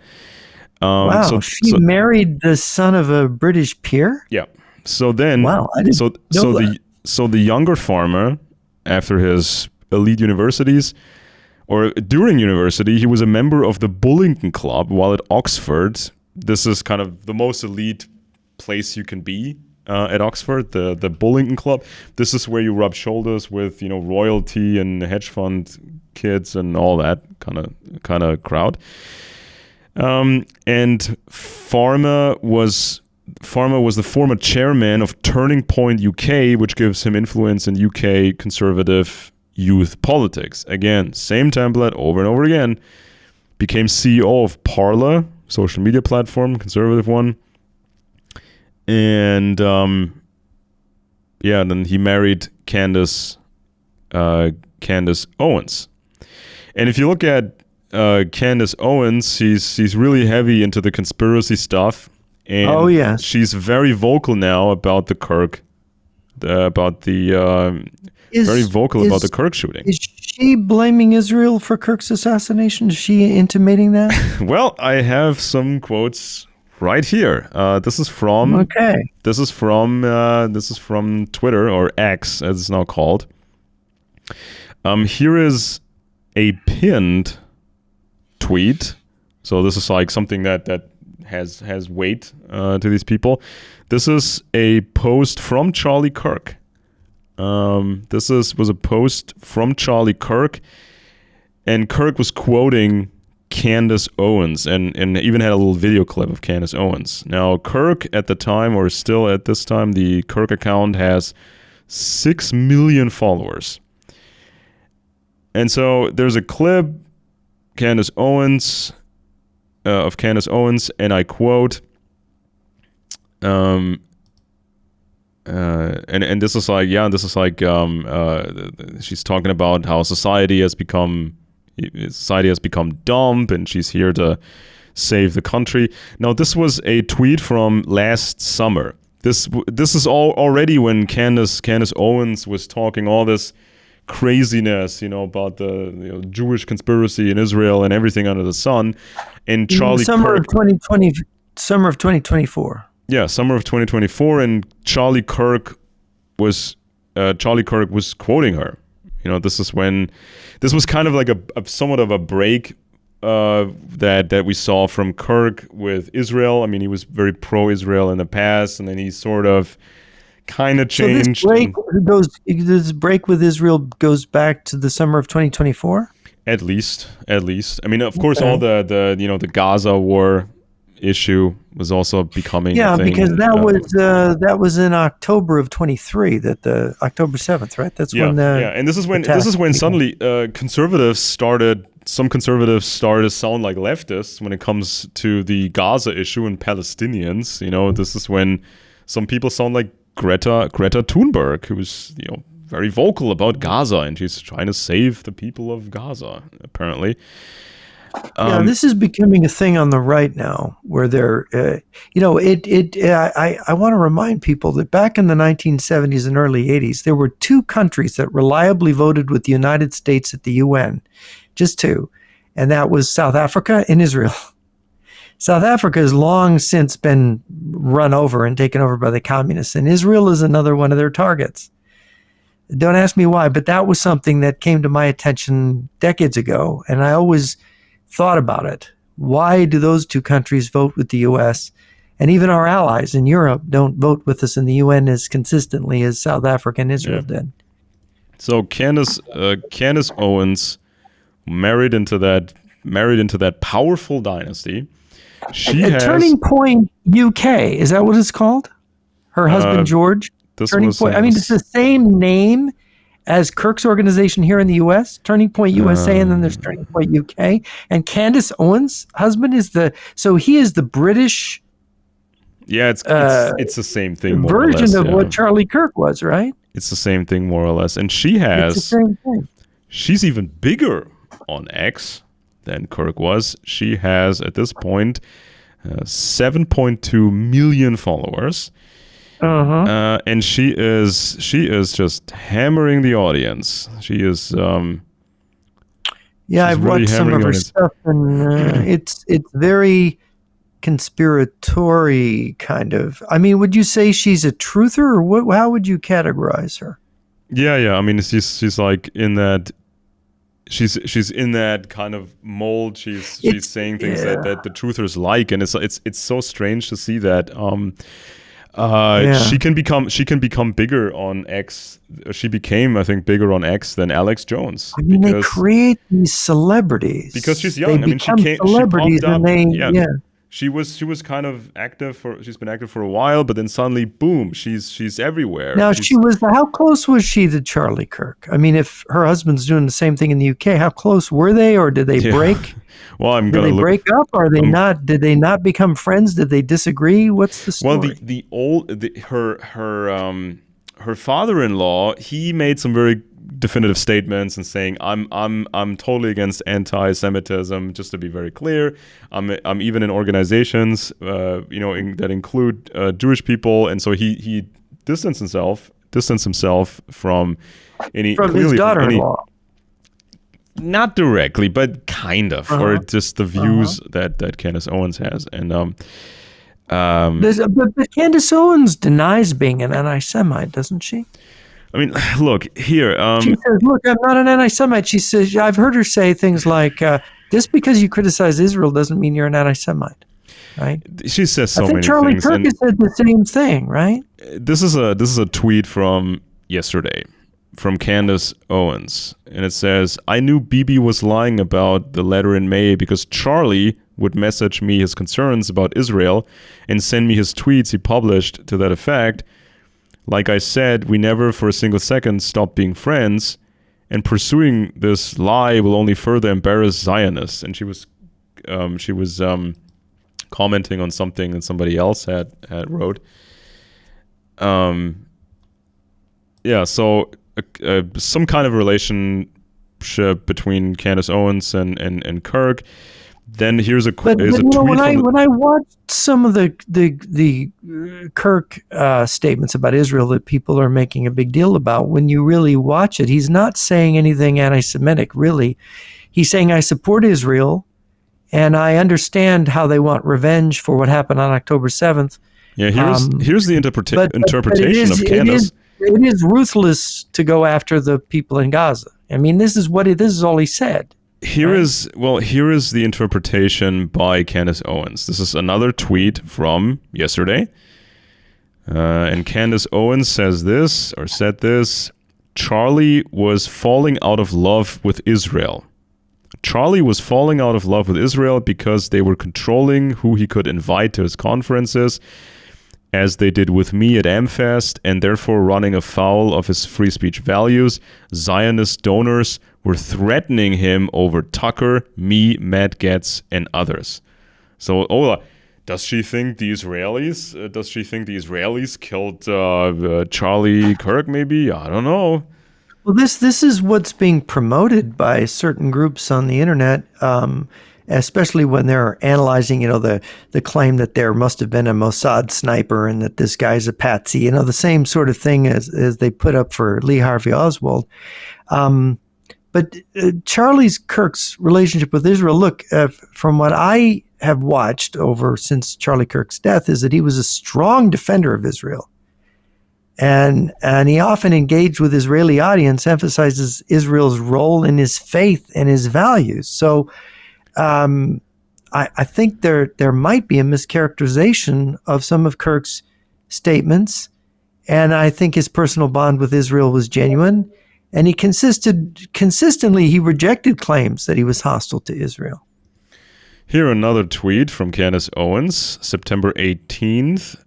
Wow, so married the son of a British peer? Yeah. So then, wow, I didn't know that. So the younger Farmer, after his elite universities, or during university, he was a member of the Bullingdon Club while at Oxford. This is kind of the most elite place you can be at Oxford, the Bullingdon Club. This is where you rub shoulders with, royalty and hedge fund kids and all that kind of crowd. And Farmer was the former chairman of Turning Point UK, which gives him influence in UK conservative youth politics. Again, same template over and over again. Became CEO of Parler, social media platform, conservative one. And then he married Candace Owens. And if you look at Candace Owens, she's really heavy into the conspiracy stuff. And she's very vocal now about the Kirk very vocal about the Kirk shooting. Is she blaming Israel for Kirk's assassination? Is she intimating that? Well, I have some quotes right here. This is from Twitter, or X as it's now called. Here is a pinned tweet. So this is like something that has weight to these people. This is a post from Charlie Kirk. Was a post from Charlie Kirk, and Kirk was quoting Candace Owens, and even had a little video clip of Candace Owens. Now, Kirk at the time, or still at this time, the Kirk account has 6 million followers. And so there's a clip of Candace Owens, and I quote, and this is like, she's talking about how society has become dumb, and she's here to save the country. Now, this was a tweet from last summer. This is already when Candace Owens was talking all this craziness, about the Jewish conspiracy in Israel and everything under the sun. And Charlie summer Kirk, of 2020, summer of 2024. Yeah, summer of 2024, and Charlie Kirk was quoting her. This was kind of like a somewhat of a break that we saw from Kirk with Israel. I mean, he was very pro-Israel in the past, and then he sort of kind of changed. So this break with Israel goes back to the summer of 2024? At least. I mean, of course, all the Gaza war issue was also becoming a thing. Because that was in October of 23, the October 7th, right? That's when and this is when suddenly some conservatives started to sound like leftists when it comes to the Gaza issue and Palestinians. This is when some people sound like Greta Thunberg, who was very vocal about Gaza, and she's trying to save the people of Gaza, apparently. This is becoming a thing on the right now, where they're, I want to remind people that back in the 1970s and early 80s, there were 2 countries that reliably voted with the United States at the UN, just 2, and that was South Africa and Israel. South Africa has long since been run over and taken over by the communists, and Israel is another one of their targets. Don't ask me why, but that was something that came to my attention decades ago, and I always thought about it. Why do those 2 countries vote with the U.S.? And even our allies in Europe don't vote with us in the UN as consistently as South Africa and Israel did. So Candace Owens married into that powerful dynasty. She has Turning Point UK. Is that what it's called? Her husband George. Turning Point. I mean, it's the same name as Kirk's organization here in the U.S., Turning Point USA, and then there's Turning Point UK. And Candace Owens' husband is he is the British. Yeah, it's the same thing. More version or less, of what Charlie Kirk was, right? It's the same thing, more or less. And she has. It's the same thing. She's even bigger on X than Kirk was. She has at this point 7.2 million followers. And she is just hammering the audience. She is. I've watched some of her stuff, and it's very conspiratory kind of. I mean, would you say she's a truther, or what? How would you categorize her? Yeah. I mean, she's like in that. She's in that kind of mold. She's saying things that the truthers like, and it's so strange to see that. She can become bigger on X. She became, I think, bigger on X than Alex Jones. I mean, they create these celebrities because she's young. She popped up. She was kind of active she's been active for a while, but then suddenly, boom, she's everywhere. Now, how close was she to Charlie Kirk? I mean, if her husband's doing the same thing in the UK, how close were they, or did they break? Well, did they break up? Or are they not? Did they not become friends? Did they disagree? What's the story? Well, her father-in-law, he made some very definitive statements and saying, I'm totally against anti-Semitism. Just to be very clear, I'm even in organizations that include Jewish people, and so he distanced himself distance himself from any from his daughter-in-law. Not directly, but kind of, or just the views that Candace Owens has. And but Candace Owens denies being an anti-Semite, doesn't she? I mean, look here. She says, "Look, I'm not an anti-Semite." She says, "I've heard her say things like, just because you criticize Israel doesn't mean you're an anti-Semite." Right? She says so many things. Charlie Kirk has said the same thing, right? This is a tweet from yesterday from Candace Owens, and it says, "I knew Bibi was lying about the letter in May because Charlie would message me his concerns about Israel and send me his tweets he published to that effect. Like I said, we never for a single second stopped being friends, and pursuing this lie will only further embarrass Zionists." And she was commenting on something that somebody else had wrote. So some kind of relationship between Candace Owens and Kirk. Then here's a tweet. When I watched some of the Kirk statements about Israel that people are making a big deal about, when you really watch it, he's not saying anything anti-Semitic, really. He's saying, I support Israel, and I understand how they want revenge for what happened on October 7th. Yeah, here's the interpretation of Candace. It is ruthless to go after the people in Gaza. I mean, this is all he said. Here is the interpretation by Candace Owens. This is another tweet from yesterday. And Candace Owens said this, Charlie was falling out of love with Israel. Charlie was falling out of love with Israel because they were controlling who he could invite to his conferences, as they did with me at AmFest, and therefore running afoul of his free speech values. Zionist donors were threatening him over Tucker, me, Matt Gaetz, and others. So, Ola, does she think the Israelis killed Charlie Kirk, maybe? I don't know. Well, this is what's being promoted by certain groups on the internet, especially when they're analyzing, the claim that there must have been a Mossad sniper and that this guy's a patsy, the same sort of thing as they put up for Lee Harvey Oswald. But Charlie Kirk's relationship with Israel, look, from what I have watched since Charlie Kirk's death, is that he was a strong defender of Israel. And he often engaged with Israeli audience, emphasizes Israel's role in his faith and his values. So I think there might be a mischaracterization of some of Kirk's statements, and I think his personal bond with Israel was genuine, and he consistently rejected claims that he was hostile to Israel. Here another tweet from Candace Owens, September 18th.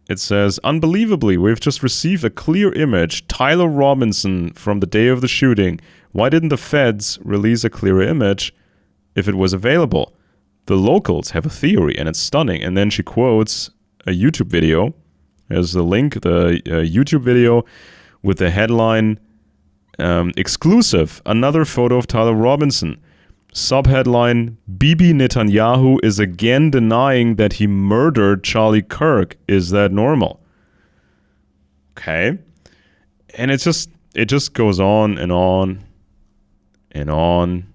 It says, unbelievably, we've just received a clear image, Tyler Robinson, from the day of the shooting. Why didn't the feds release a clearer image if it was available? The locals have a theory, and it's stunning. And then she quotes a YouTube video. There's the link, the YouTube video with the headline, exclusive, another photo of Tyler Robinson. Subheadline, Bibi Netanyahu is again denying that he murdered Charlie Kirk. Is that normal? Okay. And it just goes on and on and on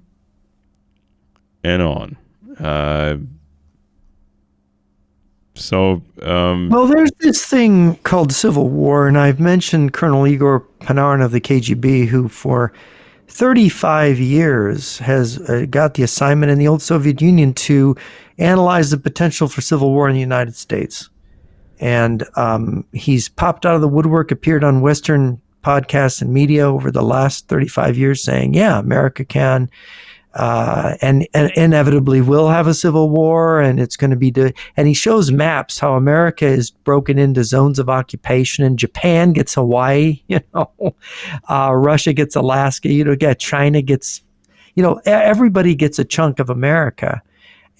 and on. Well, there's this thing called civil war, and I've mentioned Colonel Igor Panarin of the KGB, who for 35 years has got the assignment in the old Soviet Union to analyze the potential for civil war in the United States. And he's popped out of the woodwork, appeared on Western podcasts and media over the last 35 years saying, yeah, America can and inevitably will have a civil war, and it's going to be and he shows maps how America is broken into zones of occupation, and Japan gets Hawaii, Russia gets Alaska, China gets, everybody gets a chunk of America,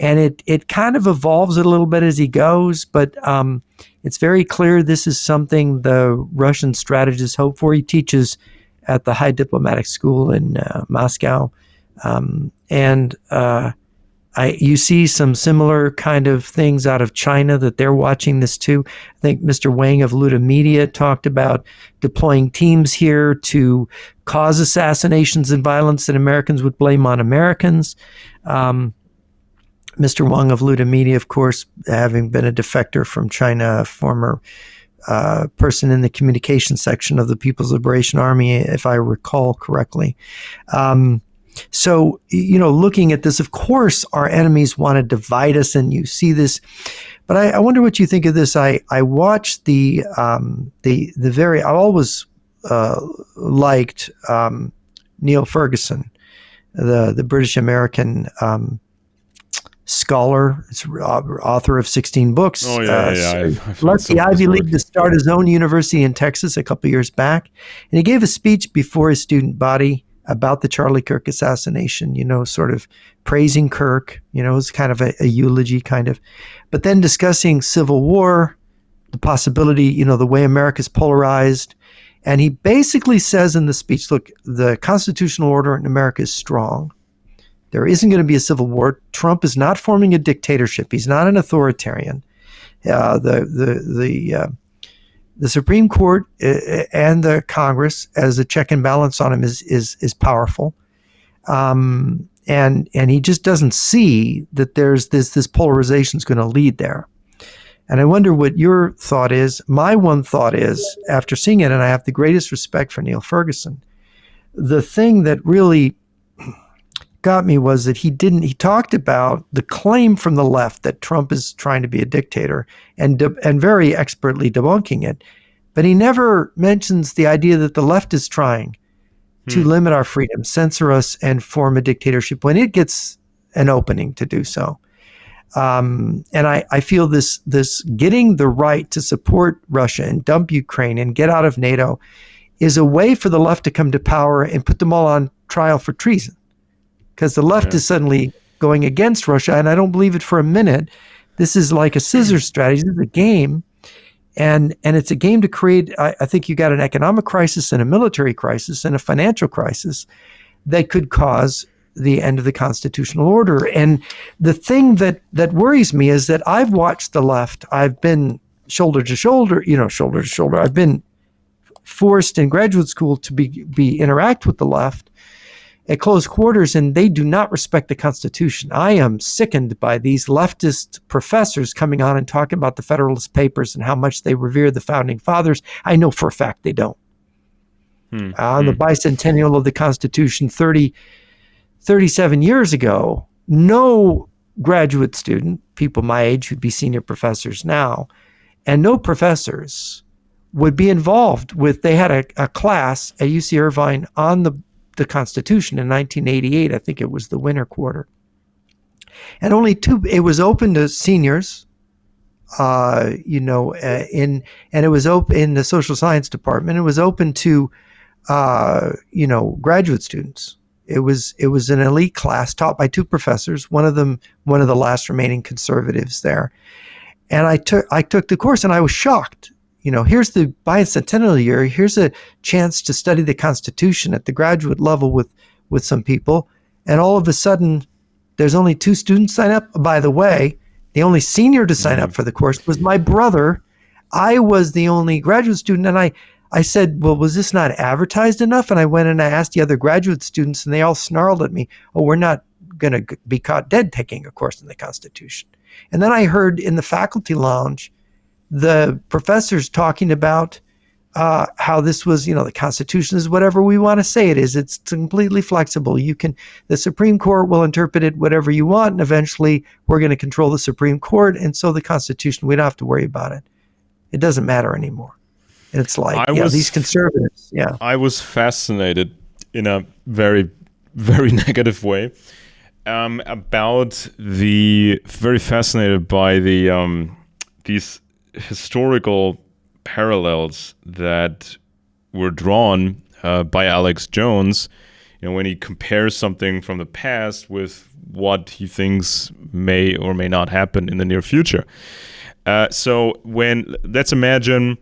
and it kind of evolves a little bit as he goes, but it's very clear this is something the Russian strategists hope for. He teaches at the High Diplomatic School in Moscow. You see some similar kind of things out of China that they're watching this too. I think Mr. Wang of Luda Media talked about deploying teams here to cause assassinations and violence that Americans would blame on Americans. Mr. Wang of Luda Media, of course, having been a defector from China, a former person in the communications section of the People's Liberation Army, if I recall correctly. So, looking at this, of course, our enemies want to divide us, and you see this. But I wonder what you think of this. I watched I always liked Neil Ferguson, the British American scholar, author of 16 books. Oh, yeah. Left the Ivy League to start his own university in Texas a couple years back. And he gave a speech before his student body about the Charlie Kirk assassination, sort of praising Kirk, it was kind of a eulogy kind of, but then discussing Civil War, the possibility, the way America's polarized. And he basically says in the speech, look, the constitutional order in America is strong. There isn't going to be a civil war. Trump is not forming a dictatorship. He's not an authoritarian. The Supreme Court and the Congress, as a check and balance on him, is powerful, and he just doesn't see that there's this polarization is going to lead there. And I wonder what your thought is. My one thought is, after seeing it, and I have the greatest respect for Neil Ferguson, the thing that really got me was that he talked about the claim from the left that Trump is trying to be a dictator and very expertly debunking it. But he never mentions the idea that the left is trying to limit our freedom, censor us, and form a dictatorship when it gets an opening to do so. And I feel this getting the right to support Russia and dump Ukraine and get out of NATO is a way for the left to come to power and put them all on trial for treason. Because the left is suddenly going against Russia, and I don't believe it for a minute. This is like a scissors strategy. This is a game, and it's a game to create, I think you got an economic crisis and a military crisis and a financial crisis that could cause the end of the constitutional order. And the thing that worries me is that I've watched the left. I've been shoulder to shoulder. I've been forced in graduate school to interact with the left at close quarters, and they do not respect the Constitution. I am sickened by these leftist professors coming on and talking about the Federalist Papers and how much they revere the Founding Fathers. I know for a fact they don't. On the bicentennial of the Constitution 37 years ago, no graduate student, people my age who'd be senior professors now, and no professors would be involved with, they had a class at UC Irvine on the Constitution in 1988. I think it was the winter quarter. And it was open to seniors, and it was open in the social science department. It was open to, graduate students. It was an elite class taught by two professors, one of them, one of the last remaining conservatives there. And I took the course, and I was shocked. Here's the bicentennial year. Here's a chance to study the Constitution at the graduate level with some people. And all of a sudden, there's only 2 students sign up. By the way, the only senior to sign up for the course was my brother. I was the only graduate student. And I said, well, was this not advertised enough? And I went and I asked the other graduate students, and they all snarled at me. Oh, we're not going to be caught dead taking a course in the Constitution. And then I heard in the faculty lounge, the professors talking about how this was, the Constitution is whatever we want to say it is. It's completely flexible. The Supreme Court will interpret it whatever you want, and eventually we're going to control the Supreme Court. And so the Constitution, we don't have to worry about it. It doesn't matter anymore. And it's like, these conservatives, I was fascinated in a very, very negative way very fascinated by these historical parallels that were drawn by Alex Jones, when he compares something from the past with what he thinks may or may not happen in the near future. So let's imagine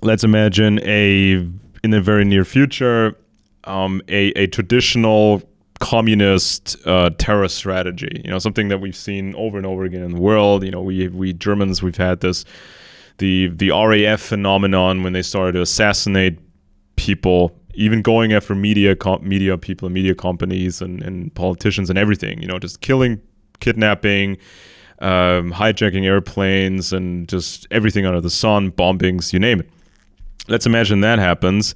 in the very near future, a traditional communist terror strategy. Something that we've seen over and over again in the world. We Germans, we've had this the RAF phenomenon when they started to assassinate people, even going after media people and media companies and politicians and everything. Just killing, kidnapping, hijacking airplanes, and just everything under the sun, bombings, you name it. Let's imagine that happens,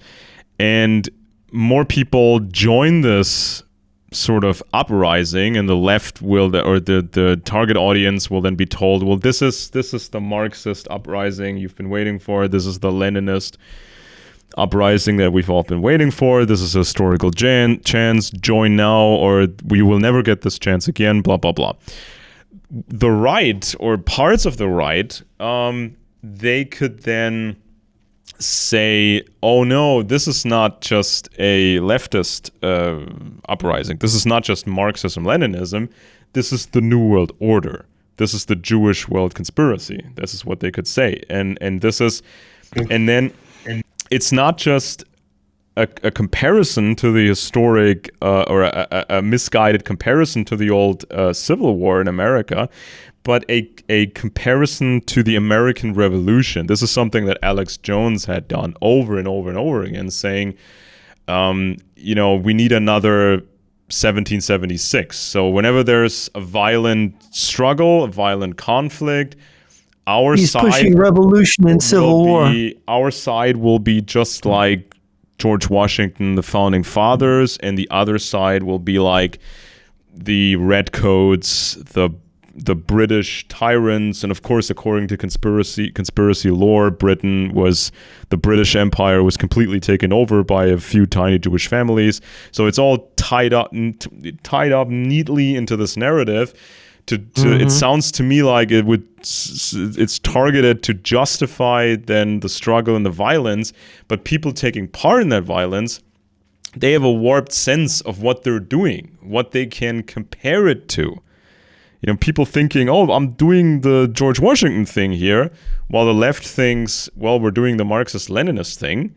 and more people join this sort of uprising, and the left will, or the target audience will then be told, well, this is the Marxist uprising you've been waiting for. This is the Leninist uprising that we've all been waiting for. This is a historical chance. Join now, or we will never get this chance again. Blah blah blah. The right, or parts of the right, they could then say, oh no, this is not just a leftist uprising. This is not just Marxism, Leninism. This is the New World Order. This is the Jewish world conspiracy. This is what they could say. And then it's not just a comparison to the historic or a misguided comparison to the old Civil War in America, but a comparison to the American Revolution. This is something that Alex Jones had done over and over and over again, saying, we need another 1776. So whenever there's a violent struggle, a violent conflict, He's pushing revolution and civil war. Our side will be just like George Washington, the founding fathers, and the other side will be like the redcoats, the British tyrants, and of course, according to conspiracy lore, the British Empire was completely taken over by a few tiny Jewish families. So it's all tied up neatly into this narrative. It sounds to me like it's targeted to justify then the struggle and the violence, but people taking part in that violence, they have a warped sense of what they're doing, what they can compare it to. People thinking, oh, I'm doing the George Washington thing here, while the left thinks, well, we're doing the Marxist-Leninist thing.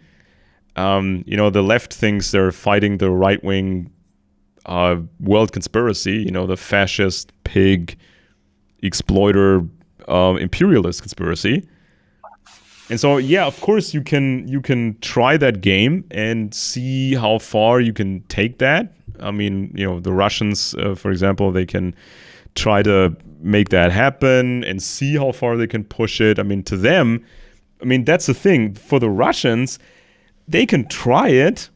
The left thinks they're fighting the right-wing world conspiracy, the fascist, pig, exploiter, imperialist conspiracy. And so, yeah, of course, you can try that game and see how far you can take that. I mean, the Russians, for example, they can try to make that happen and see how far they can push it. I mean, to them, that's the thing. For the Russians, they can try it,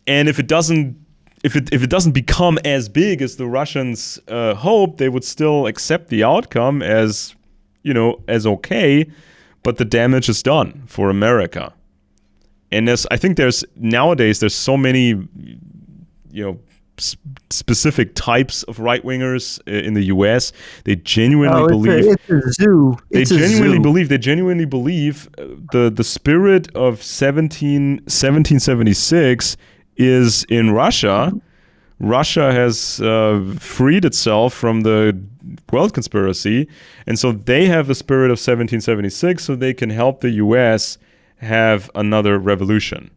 and if it doesn't become as big as the Russians hope, they would still accept the outcome as okay, but the damage is done for America. And I think nowadays there's so many, specific types of right-wingers in the U.S. They genuinely believe it's a zoo. They genuinely believe the spirit of 1776 is in Russia. Russia has freed itself from the world conspiracy, and so they have the spirit of 1776, so they can help the U.S. have another revolution.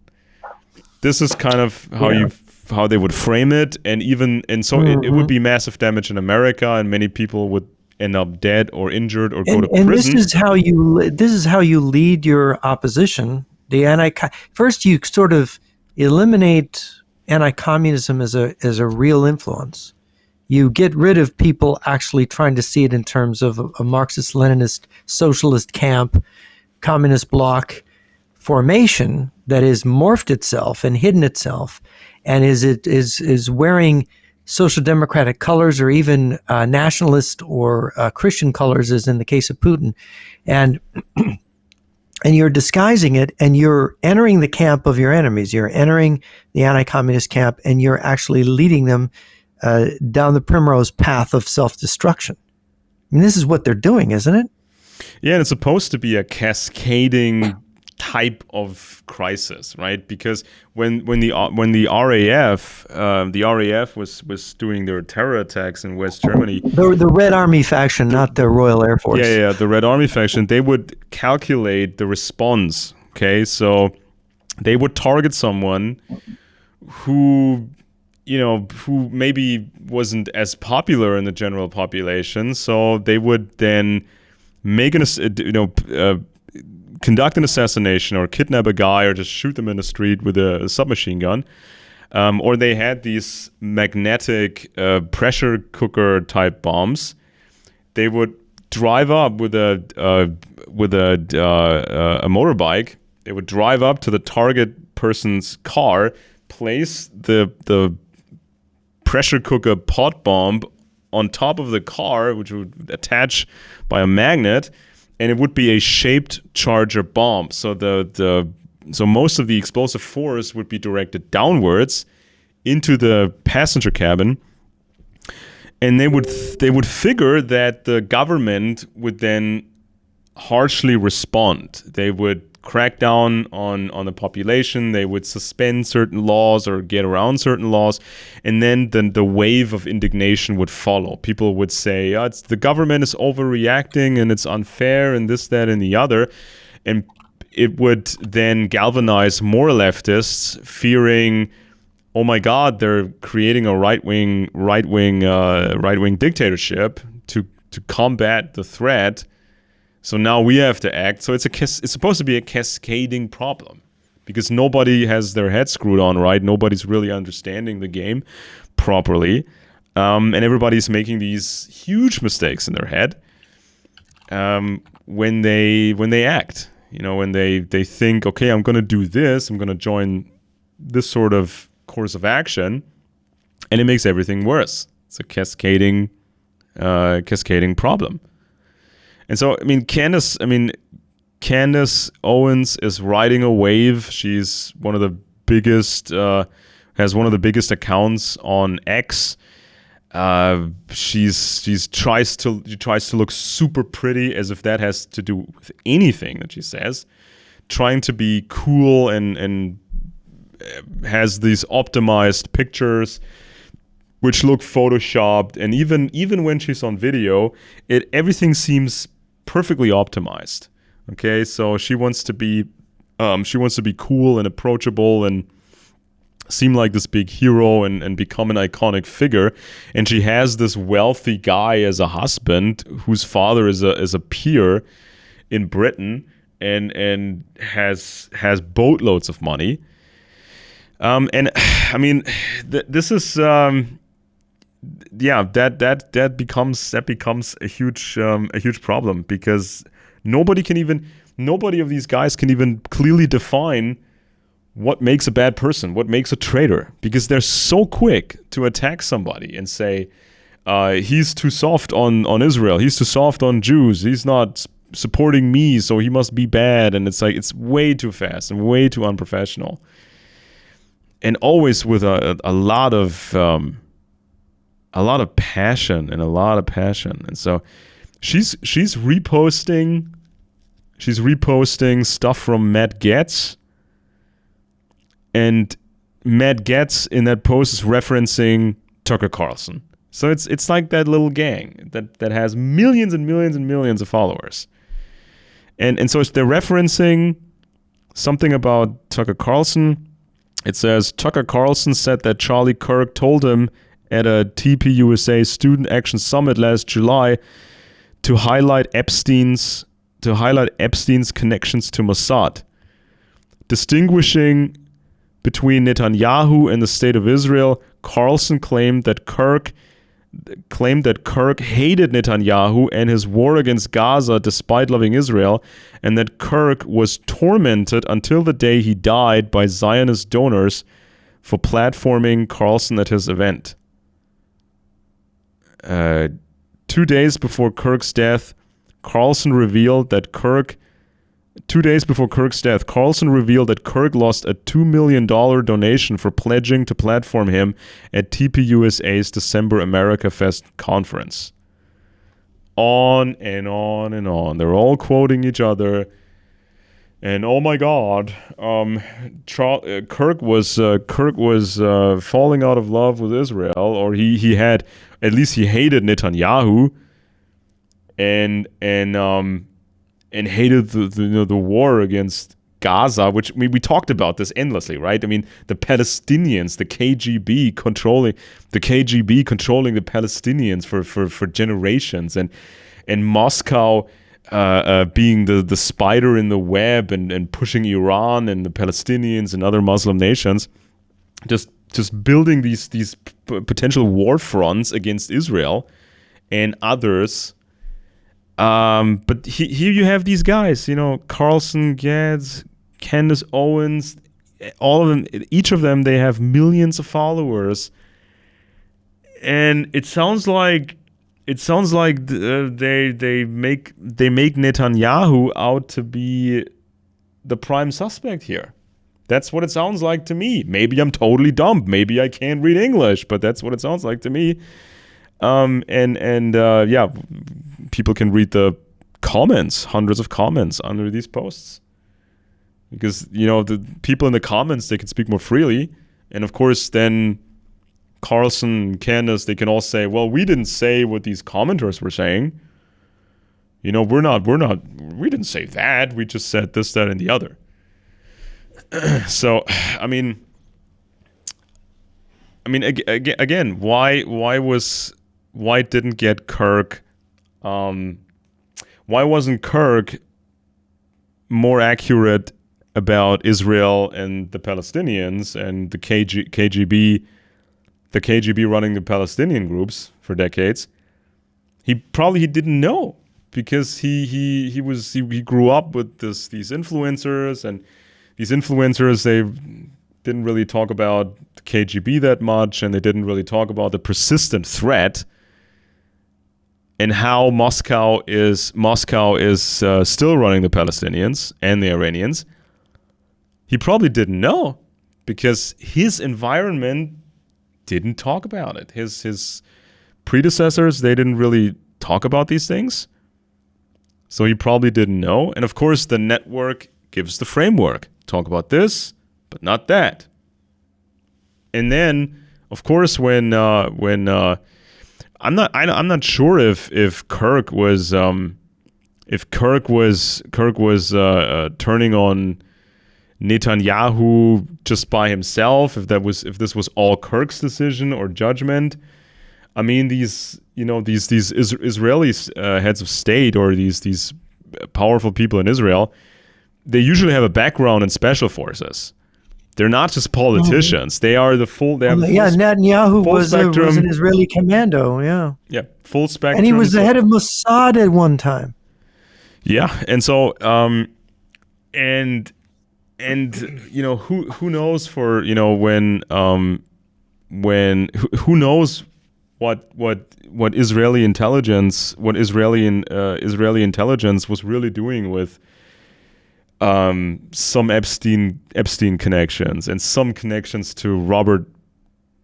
This is kind of how they would frame it, and so it would be massive damage in America, and many people would end up dead or injured or go to prison. And this is how you lead your opposition. First, you sort of eliminate anti-communism as a real influence. You get rid of people actually trying to see it in terms of a Marxist-Leninist socialist camp, communist bloc formation that has morphed itself and hidden itself, and is wearing social democratic colors or even nationalist or Christian colors, as in the case of Putin, and you're disguising it, and you're entering the camp of your enemies. You're entering the anti-communist camp, and you're actually leading them down the primrose path of self-destruction. I mean, this is what they're doing, isn't it? Yeah, and it's supposed to be a cascading type of crisis, right? Because when the RAF was doing their terror attacks in West Germany, the Red Army faction, not the Royal Air Force. Yeah, the Red Army faction, they would calculate the response. Okay, so they would target someone who who maybe wasn't as popular in the general population. So they would then make conduct an assassination or kidnap a guy or just shoot them in the street with a submachine gun. Or they had these magnetic pressure cooker type bombs. They would drive up with a motorbike. They would drive up to the target person's car, place the pressure cooker pot bomb on top of the car, which would attach by a magnet, and it would be a shaped charger bomb. So so most of the explosive force would be directed downwards into the passenger cabin, and they would figure that the government would then harshly respond. They would crack down on the population. They would suspend certain laws or get around certain laws, and then the wave of indignation would follow. People would say, it's the government is overreacting and it's unfair and this, that, and the other, and it would then galvanize more leftists, fearing, oh my God, they're creating a right wing dictatorship to combat the threat. So now we have to act. So it's supposed to be a cascading problem because nobody has their head screwed on right. Nobody's really understanding the game properly, and everybody's making these huge mistakes in their head when they act. When they think, okay, I'm going to do this. I'm going to join this sort of course of action, and it makes everything worse. It's a cascading problem. And so, Candace Owens is riding a wave. She's one of the biggest, has one of the biggest accounts on X. She tries to look super pretty, as if that has to do with anything that she says. Trying to be cool and has these optimized pictures which look photoshopped, and even when she's on video, everything seems perfectly optimized. Okay, so she wants to be cool and approachable and seem like this big hero and become an iconic figure. And she has this wealthy guy as a husband whose father is a peer in Britain and has boatloads of money. This is that becomes a huge problem, because nobody of these guys can even clearly define what makes a bad person, what makes a traitor, because they're so quick to attack somebody and say, he's too soft on Israel, he's too soft on Jews, he's not supporting me, so he must be bad. And it's like, it's way too fast and way too unprofessional, and always with a lot of passion and so she's reposting stuff from Matt Gaetz, and Matt Gaetz in that post is referencing Tucker Carlson. So it's like that little gang that has millions and millions and millions of followers, and so they're referencing something about Tucker Carlson. It says Tucker Carlson said that Charlie Kirk told him at a TPUSA Student Action Summit last July to highlight Epstein's connections to Mossad. Distinguishing between Netanyahu and the State of Israel, Carlson claimed that Kirk hated Netanyahu and his war against Gaza despite loving Israel, and that Kirk was tormented until the day he died by Zionist donors for platforming Carlson at his event. 2 days before Kirk's death, Carlson revealed that Kirk lost a $2 million donation for pledging to platform him at TPUSA's December America Fest conference. On and on and on. They're all quoting each other. And oh my God, Kirk was falling out of love with Israel, or he had, at least he hated Netanyahu, and hated the war against Gaza, which we talked about this endlessly, right? I mean, the Palestinians, the KGB controlling the Palestinians for generations, and Moscow being the spider in the web and pushing Iran and the Palestinians and other Muslim nations, just building these potential war fronts against Israel and others. But here you have these guys, Carlson, Gads, Candace Owens, all of them, each of them, they have millions of followers. And it sounds like they make Netanyahu out to be the prime suspect here. That's what it sounds like to me. Maybe I'm totally dumb. Maybe I can't read English, but that's what it sounds like to me. People can read the comments, hundreds of comments under these posts, because the people in the comments, they can speak more freely, and of course then Carlson, Candace, they can all say, well, we didn't say what these commenters were saying. We didn't say that. We just said this, that, and the other. So, again, why didn't get Kirk? Why wasn't Kirk more accurate about Israel and the Palestinians and the KGB running the Palestinian groups for decades? He didn't know, because he grew up with these influencers, and these influencers, they didn't really talk about the KGB that much, and they didn't really talk about the persistent threat and how Moscow is still running the Palestinians and the Iranians. He probably didn't know, because his environment didn't talk about it. His predecessors, they didn't really talk about these things. So he probably didn't know. And of course, the network gives the framework. Talk about this, but not that. And then, of course, when I'm not sure if Kirk was turning on Netanyahu just by himself, if this was all Kirk's decision or judgment. I mean, these Israeli heads of state, or these powerful people in Israel, they usually have a background in special forces. They're not just politicians. They are the full. Netanyahu was an Israeli commando. Yeah, full spectrum. And he was the head of Mossad at one time. Yeah, and so who knows who knows what Israeli intelligence was really doing with some Epstein connections, and some connections to Robert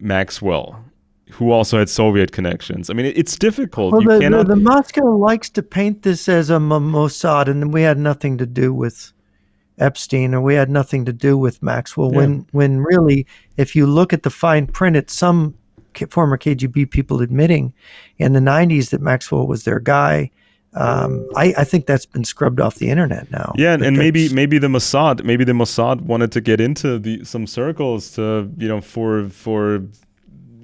Maxwell, who also had Soviet connections. I mean, it's difficult. Well, the Moscow likes to paint this as a Mossad, and we had nothing to do with Epstein, or we had nothing to do with Maxwell. Yeah. When really, if you look at the fine print, it's some former KGB people admitting in the 90s that Maxwell was their guy. I think that's been scrubbed off the internet now. Yeah, and maybe the Mossad wanted to get into some circles to for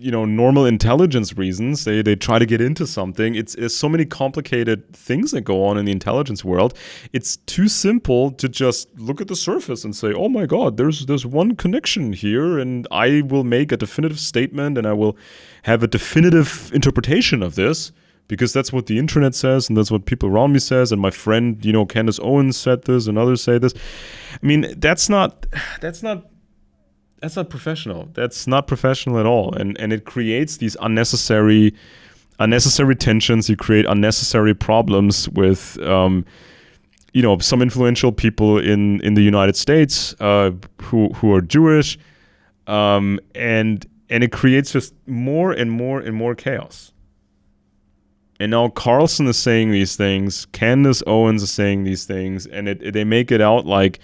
normal intelligence reasons. They try to get into something. It's so many complicated things that go on in the intelligence world. It's too simple to just look at the surface and say, oh my God, there's one connection here, and I will make a definitive statement, and I will have a definitive interpretation of this, because that's what the internet says, and that's what people around me says, and my friend, Candace Owens said this, and others say this. I mean, that's not professional. That's not professional at all, and it creates these unnecessary tensions. You create unnecessary problems with some influential people in the United States who are Jewish, and it creates just more and more and more chaos. And now Carlson is saying these things, Candace Owens is saying these things, and they make it out like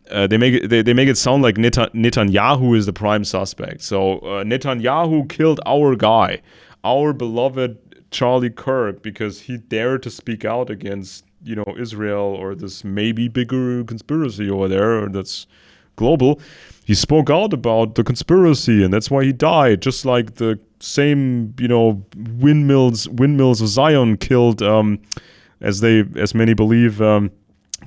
they make it sound like Netanyahu is the prime suspect. So Netanyahu killed our guy, our beloved Charlie Kirk, because he dared to speak out against Israel or this maybe bigger conspiracy over there, or that's global. He spoke out about the conspiracy, and that's why he died. Just like the same, windmills of Zion killed, as many believe,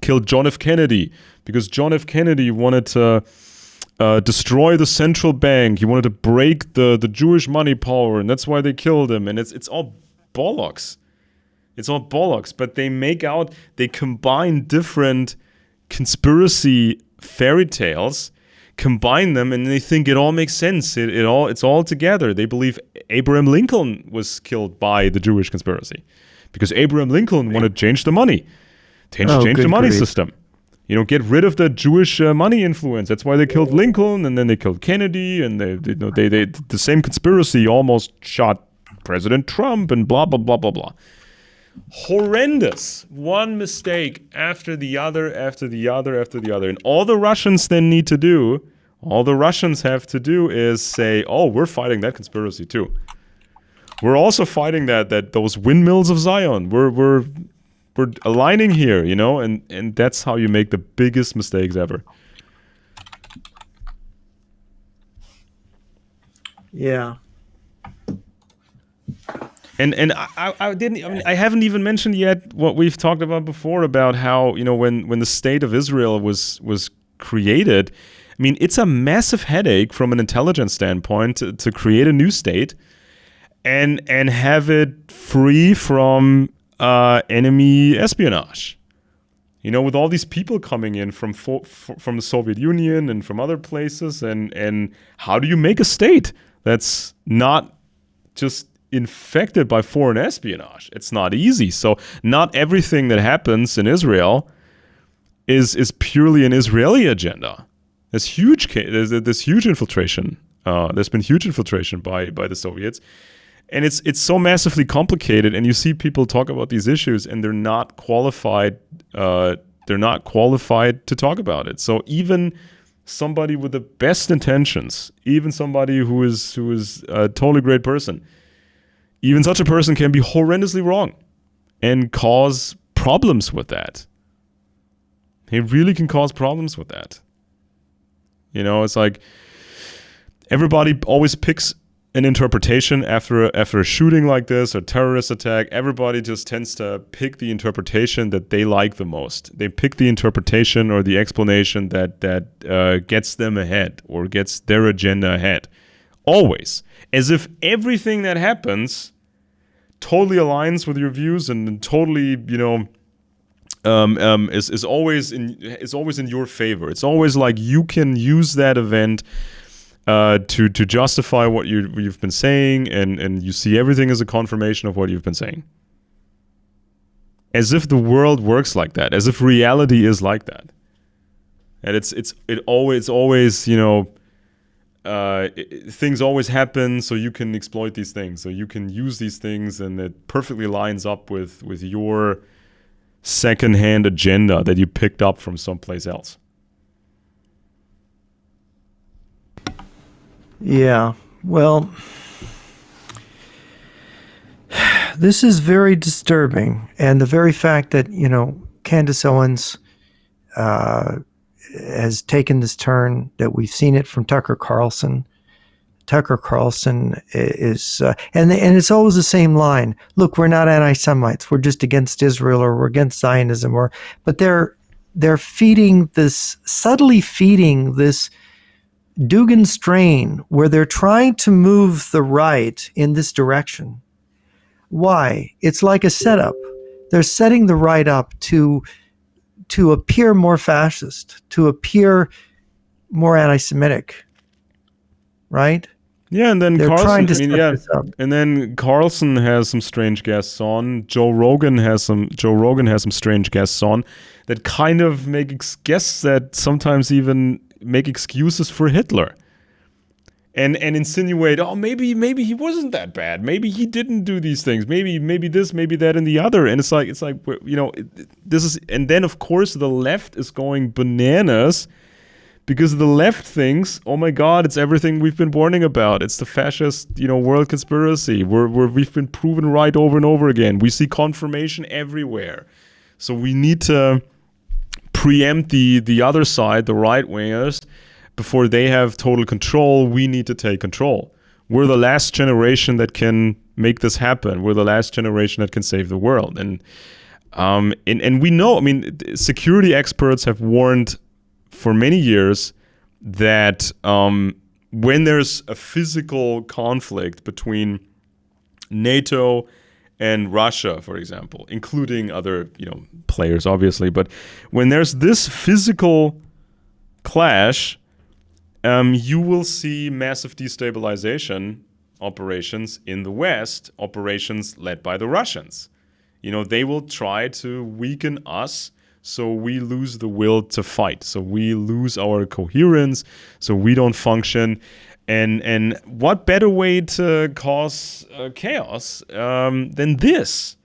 killed John F. Kennedy, because John F. Kennedy wanted to destroy the central bank. He wanted to break the Jewish money power, and that's why they killed him. And it's all bollocks. It's all bollocks. But they combine different conspiracy fairy tales, combine them, and they think it all makes sense. It's all together. They believe Abraham Lincoln was killed by the Jewish conspiracy because Abraham Lincoln wanted to change the money, change the money system. Get rid of the Jewish money influence. That's why they killed Lincoln, and then they killed Kennedy, and they the same conspiracy almost shot President Trump, and blah blah blah blah blah. Horrendous. One mistake after the other, after the other, after the other. And all the Russians have to do is say, oh, we're fighting that conspiracy too. We're also fighting that those windmills of Zion. We're aligning here, and that's how you make the biggest mistakes ever. Yeah. And I haven't even mentioned yet what we've talked about before about how, when the state of Israel was created, it's a massive headache from an intelligence standpoint to create a new state and have it free from enemy espionage. With all these people coming in from the Soviet Union and from other places, and how do you make a state that's not just infected by foreign espionage? It's not easy. So not everything that happens in Israel is purely an Israeli agenda. There's huge infiltration. There's been huge infiltration by the Soviets, and it's so massively complicated. And you see people talk about these issues, and they're not qualified. They're not qualified to talk about it. So even somebody with the best intentions, even somebody who is a totally great person, even such a person can be horrendously wrong and cause problems with that. He really can cause problems with that. It's like everybody always picks an interpretation after a shooting like this or terrorist attack. Everybody just tends to pick the interpretation that they like the most. They pick the interpretation or the explanation that gets them ahead or gets their agenda ahead. Always. As if everything that happens totally aligns with your views and totally, is always in your favor. It's always like you can use that event to justify what you've been saying, and you see everything as a confirmation of what you've been saying. As if the world works like that, as if reality is like that. And it's always things always happen, so you can exploit these things, so you can use these things, and it perfectly lines up with your secondhand agenda that you picked up from someplace else. Yeah, well, this is very disturbing, and the very fact that Candace Owens has taken this turn, that we've seen it from Tucker Carlson. Tucker Carlson is, and it's always the same line. Look, we're not anti-Semites. We're just against Israel, or we're against Zionism, but they're subtly feeding this Dugan strain where they're trying to move the right in this direction. Why? It's like a setup. They're setting the right up to appear more fascist, to appear more anti-Semitic, right? Yeah, and then they're Carlson, trying to set this up. And then Carlson has some strange guests on. Joe Rogan has some strange guests on that kind of make guests that sometimes even make excuses for Hitler. And insinuate, oh, maybe he wasn't that bad. Maybe he didn't do these things. Maybe this, maybe that, and the other. And it's like this is. And then of course the left is going bananas because the left thinks, oh my God, it's everything we've been warning about. It's the fascist, world conspiracy. We've been proven right over and over again. We see confirmation everywhere. So we need to preempt the other side, the right wingers, before they have total control. We need to take control. We're the last generation that can make this happen. We're the last generation that can save the world. And we know, I mean, security experts have warned for many years that when there's a physical conflict between NATO and Russia, for example, including other, players, obviously, but when there's this physical clash, you will see massive destabilization operations in the West, operations led by the Russians. They will try to weaken us so we lose the will to fight, so we lose our coherence, so we don't function. And what better way to cause chaos than this?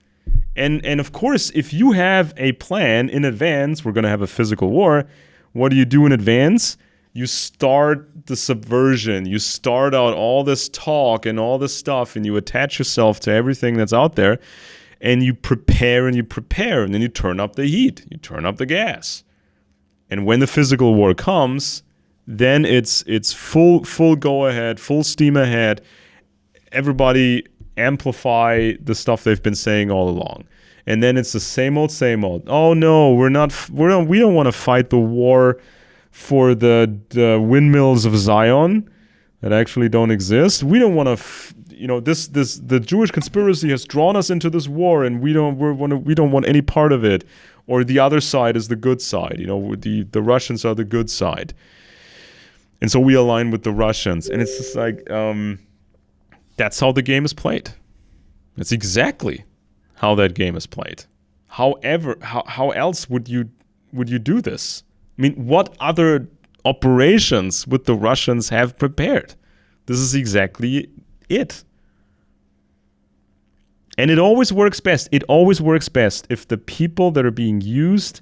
And of course, if you have a plan in advance, we're going to have a physical war. What do you do in advance? You start the subversion. You start out all this talk and all this stuff, and you attach yourself to everything that's out there, and you prepare, and then you turn up the heat. You turn up the gas. And when the physical war comes, then it's full go ahead, full steam ahead. Everybody amplify the stuff they've been saying all along. And then it's the same old. Oh no, we don't want to fight the war for the windmills of Zion that actually don't exist. We don't want to the Jewish conspiracy has drawn us into this war, and we don't want any part of it. Or the other side is the good side. The Russians are the good side. And so we align with the Russians. And it's just like, that's how the game is played. That's exactly how that game is played. However, how else would you do this? I mean, what other operations would the Russians have prepared? This is exactly it. And it always works best. It always works best if the people that are being used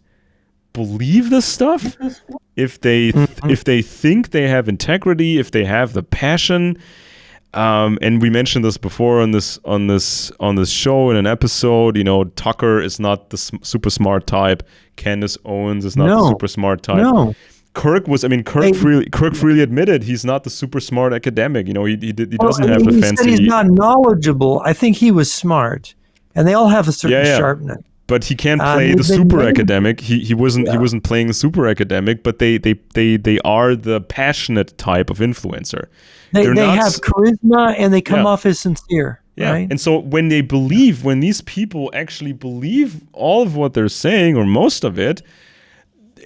believe this stuff, if they think they have integrity, if they have the passion. And we mentioned this before on this show in an episode. Tucker is not the super smart type. Candace Owens is not the super smart type. No. Kirk freely admitted he's not the super smart academic. He doesn't have the fancy. He said he's not knowledgeable. I think he was smart, and they all have a certain sharpness. But he can't play the super academic. He wasn't playing the super academic. But they are the passionate type of influencer. They have charisma, and they come off as sincere. Yeah. Right? And so when these people actually believe all of what they're saying, or most of it,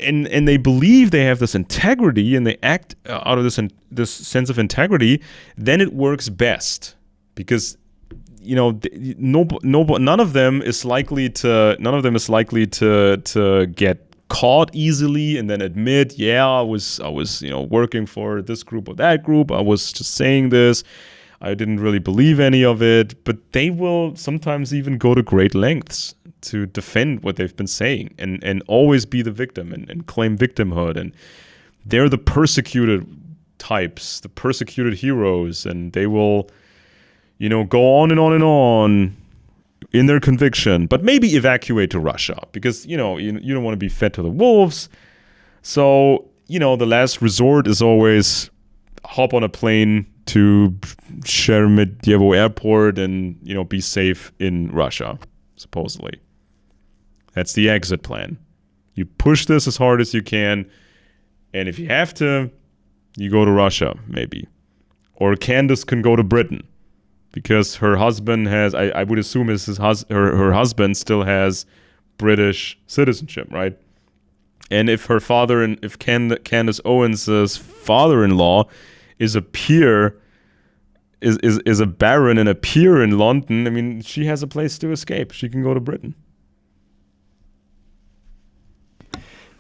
and they believe they have this integrity, and they act out of this sense of integrity, then it works best, because none of them is likely to get caught easily and then admit, I was working for this group or that group, I was just saying this, I didn't really believe any of it. But they will sometimes even go to great lengths to defend what they've been saying, and always be the victim and claim victimhood. And they're the persecuted types, the persecuted heroes, and they will go on and on and on in their conviction, but maybe evacuate to Russia, because you don't want to be fed to the wolves. So the last resort is always hop on a plane to Sheremetyevo airport and be safe in Russia, supposedly. That's the exit plan. You push this as hard as you can, and if you have to, you go to Russia, maybe. Or Candace can go to Britain, because her husband has, I would assume her husband still has British citizenship, right? And if Candace Owens' father-in-law is a peer, is a baron and a peer in London, I mean, she has a place to escape. She can go to Britain.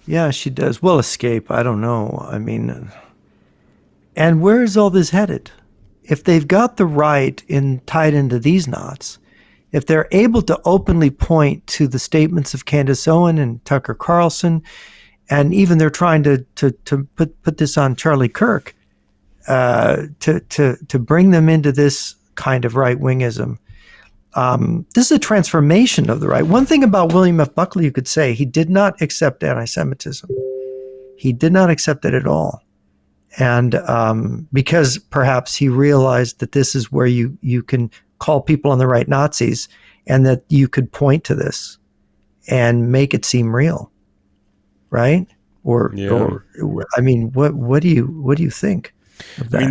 Yeah, she does. Well, escape, I don't know. I mean, and where is all this headed? If they've got the right tied into these knots, if they're able to openly point to the statements of Candace Owen and Tucker Carlson, and even they're trying to put this on Charlie Kirk, to bring them into this kind of right-wingism, this is a transformation of the right. One thing about William F. Buckley you could say, he did not accept anti-Semitism. He did not accept it at all. And because perhaps he realized that this is where you can call people on the right Nazis, and that you could point to this and make it seem real, right? Or I mean, what do you think of that? I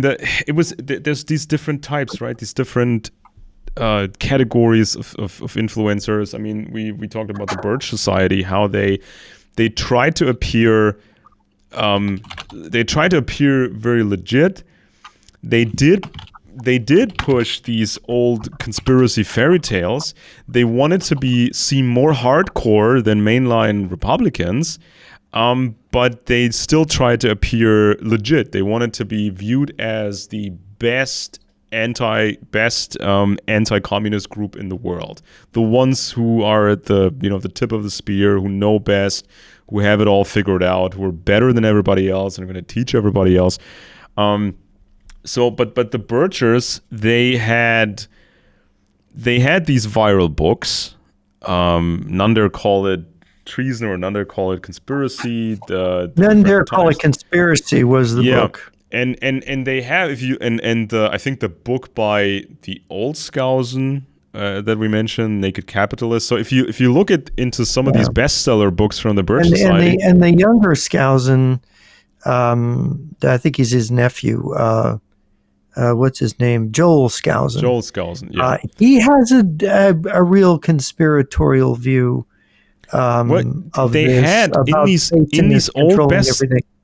mean, there's these different types, right? These different categories of influencers. I mean, we talked about the Birch Society, how they try to appear very legit. They did push these old conspiracy fairy tales. They wanted to seem more hardcore than mainline Republicans, but they still tried to appear legit. They wanted to be viewed as the best anti-communist group in the world, the ones who are at the tip of the spear, who know best, who have it all figured out, who are better than everybody else and are going to teach everybody else. But the Birchers, they had these viral books. None dare call it treason, or none dare call it conspiracy. None dare call it conspiracy was the book. And they have, I think the book by the old Skousen that we mentioned, Naked Capitalist. So if you look into some of these bestseller books from the Birch Society, and the younger Skousen, I think he's his nephew. What's his name? Joel Skousen. Joel Skousen, yeah. He has a real conspiratorial view of they this, had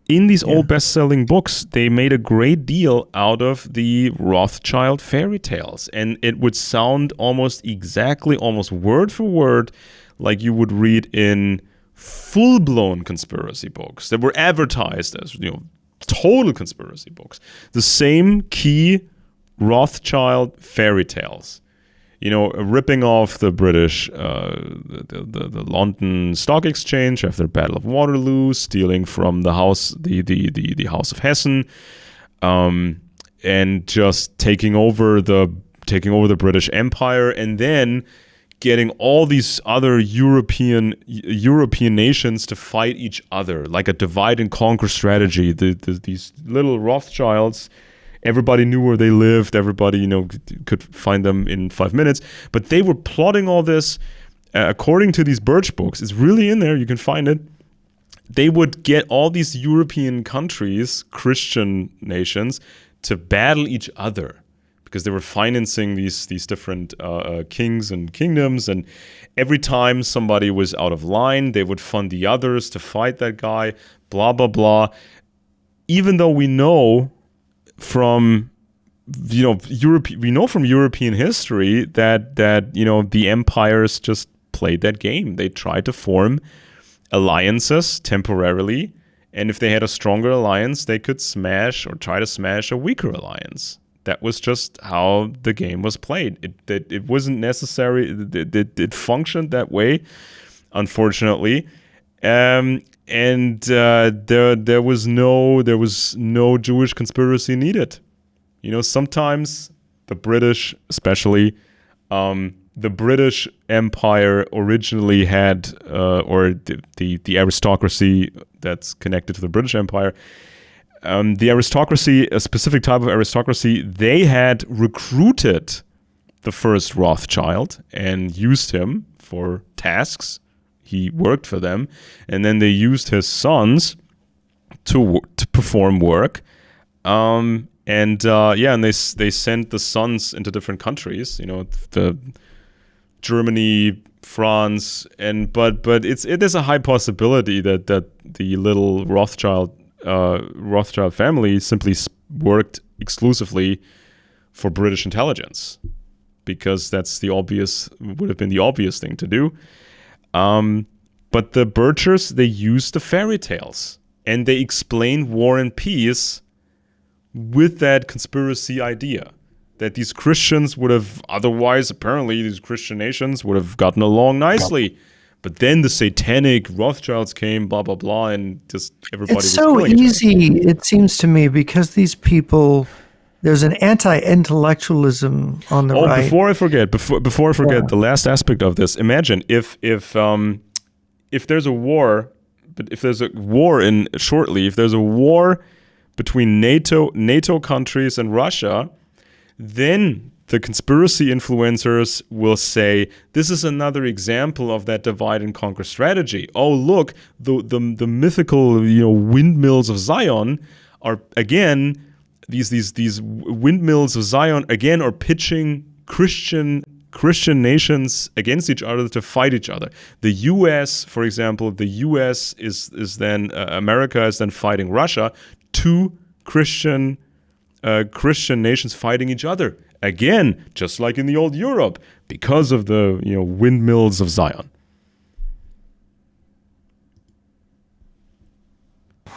in these old best-selling books. They made a great deal out of the Rothschild fairy tales, and it would sound almost word for word like you would read in full-blown conspiracy books that were advertised as total conspiracy books. The same key Rothschild fairy tales, ripping off the British, the London Stock Exchange after the Battle of Waterloo, stealing from the House, the House of Hessen, and just taking over the British Empire, and then getting all these other European nations to fight each other, like a divide and conquer strategy. These little Rothschilds, everybody knew where they lived. Everybody, could find them in 5 minutes. But they were plotting all this according to these Birch books. It's really in there. You can find it. They would get all these European countries, Christian nations, to battle each other, because they were financing these different kings and kingdoms, and every time somebody was out of line, they would fund the others to fight that guy, blah, blah, blah. Even though we know from European history that the empires just played that game. They tried to form alliances temporarily, and if they had a stronger alliance, they could try to smash a weaker alliance. That was just how the game was played. It wasn't necessary. It functioned that way, unfortunately. There was no Jewish conspiracy needed. Sometimes the British, especially, the British Empire originally had, or the aristocracy that's connected to the British Empire. The aristocracy, a specific type of aristocracy, they had recruited the first Rothschild and used him for tasks. He worked for them, and then they used his sons to perform work. And they sent the sons into different countries. The Germany, France, but it is a high possibility that the little Rothschild family simply worked exclusively for British intelligence, because would have been the obvious thing to do. But the Birchers, they used the fairy tales, and they explained War and Peace with that conspiracy idea that these Christians would have otherwise, apparently these Christian nations would have gotten along nicely. But then the satanic Rothschilds came, blah, blah, blah, and just everybody was killing each other. It's so easy, it seems to me, because these people there's an anti-intellectualism on the right. Before I forget, the last aspect of this. Imagine if there's a war, but if there's a war if there's a war between NATO countries and Russia, then the conspiracy influencers will say, this is another example of that divide and conquer strategy. Oh, look, the mythical windmills of Zion are again these windmills of Zion again are pitching Christian nations against each other to fight each other. The U.S., for example, is then America is then fighting Russia. Two Christian nations fighting each other. Again, just like in the old Europe, because of the windmills of Zion.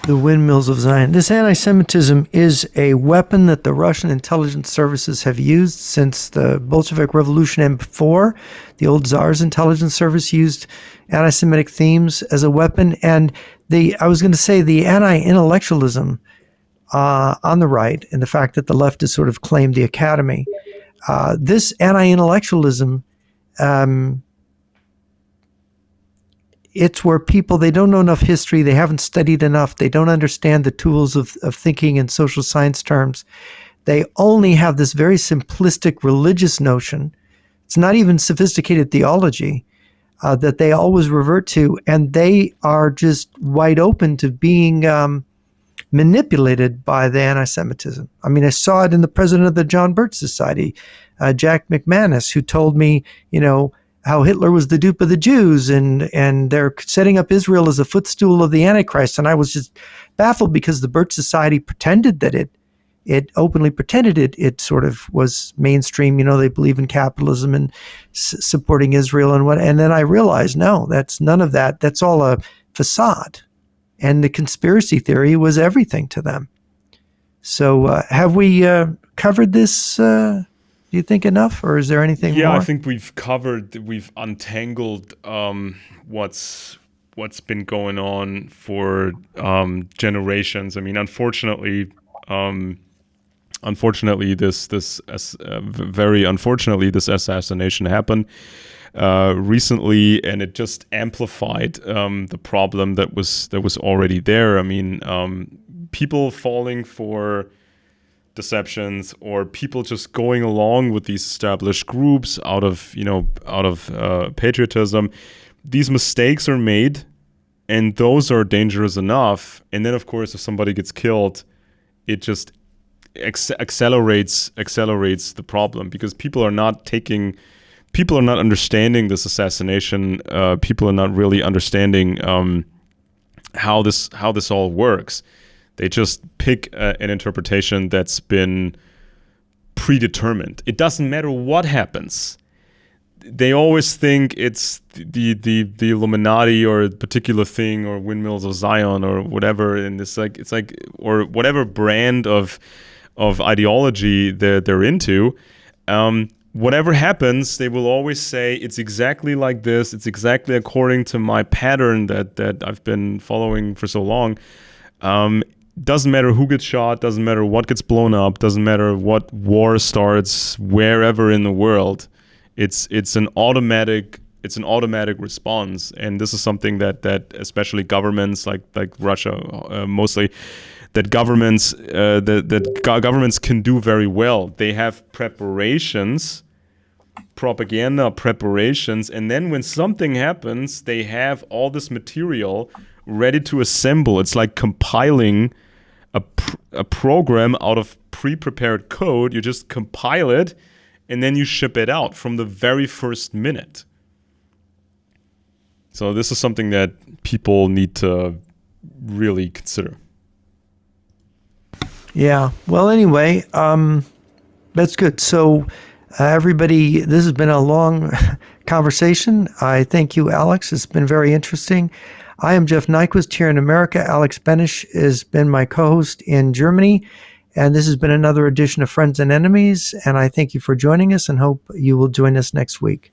The windmills of Zion. This anti-Semitism is a weapon that the Russian intelligence services have used since the Bolshevik Revolution and before. The old Tsar's intelligence service used anti-Semitic themes as a weapon. And the anti-intellectualism on the right, and the fact that the left has sort of claimed the academy. This anti-intellectualism, it's where people, they don't know enough history, they haven't studied enough, they don't understand the tools of thinking in social science terms. They only have this very simplistic religious notion. It's not even sophisticated theology that they always revert to, and they are just wide open to being manipulated by the anti-Semitism. I mean, I saw it in the president of the John Birch Society, Jack McManus, who told me, how Hitler was the dupe of the Jews and they're setting up Israel as a footstool of the Antichrist. And I was just baffled because the Birch Society pretended that it openly pretended it sort of was mainstream. They believe in capitalism and supporting Israel and then I realized, no, that's none of that. That's all a facade. And the conspiracy theory was everything to them. So have we covered this, do you think, enough? Or is there anything more? Yeah, I think we've untangled what's been going on for generations. I mean, unfortunately, this assassination happened recently, and it just amplified the problem that was already there. I mean, people falling for deceptions or people just going along with these established groups out of patriotism. These mistakes are made, and those are dangerous enough. And then, of course, if somebody gets killed, it just accelerates the problem because people are not understanding this assassination. People are not really understanding how this all works. They just pick an interpretation that's been predetermined. It doesn't matter what happens. They always think it's the Illuminati or a particular thing or windmills of Zion or whatever, and it's like or whatever brand of ideology they're into. Whatever happens, they will always say it's exactly like this. It's exactly according to my pattern that I've been following for so long. Doesn't matter who gets shot. Doesn't matter what gets blown up. Doesn't matter what war starts wherever in the world. It's an automatic response, and this is something that especially governments like Russia mostly. That governments can do very well. They have propaganda preparations, and then when something happens, they have all this material ready to assemble. It's like compiling a program out of pre-prepared code. You just compile it, and then you ship it out from the very first minute. So this is something that people need to really consider. Yeah. Well, anyway, that's good. So everybody, this has been a long conversation. I thank you, Alex. It's been very interesting. I am Jeff Nyquist here in America. Alex Benesch has been my co-host in Germany. And this has been another edition of Friends and Enemies. And I thank you for joining us and hope you will join us next week.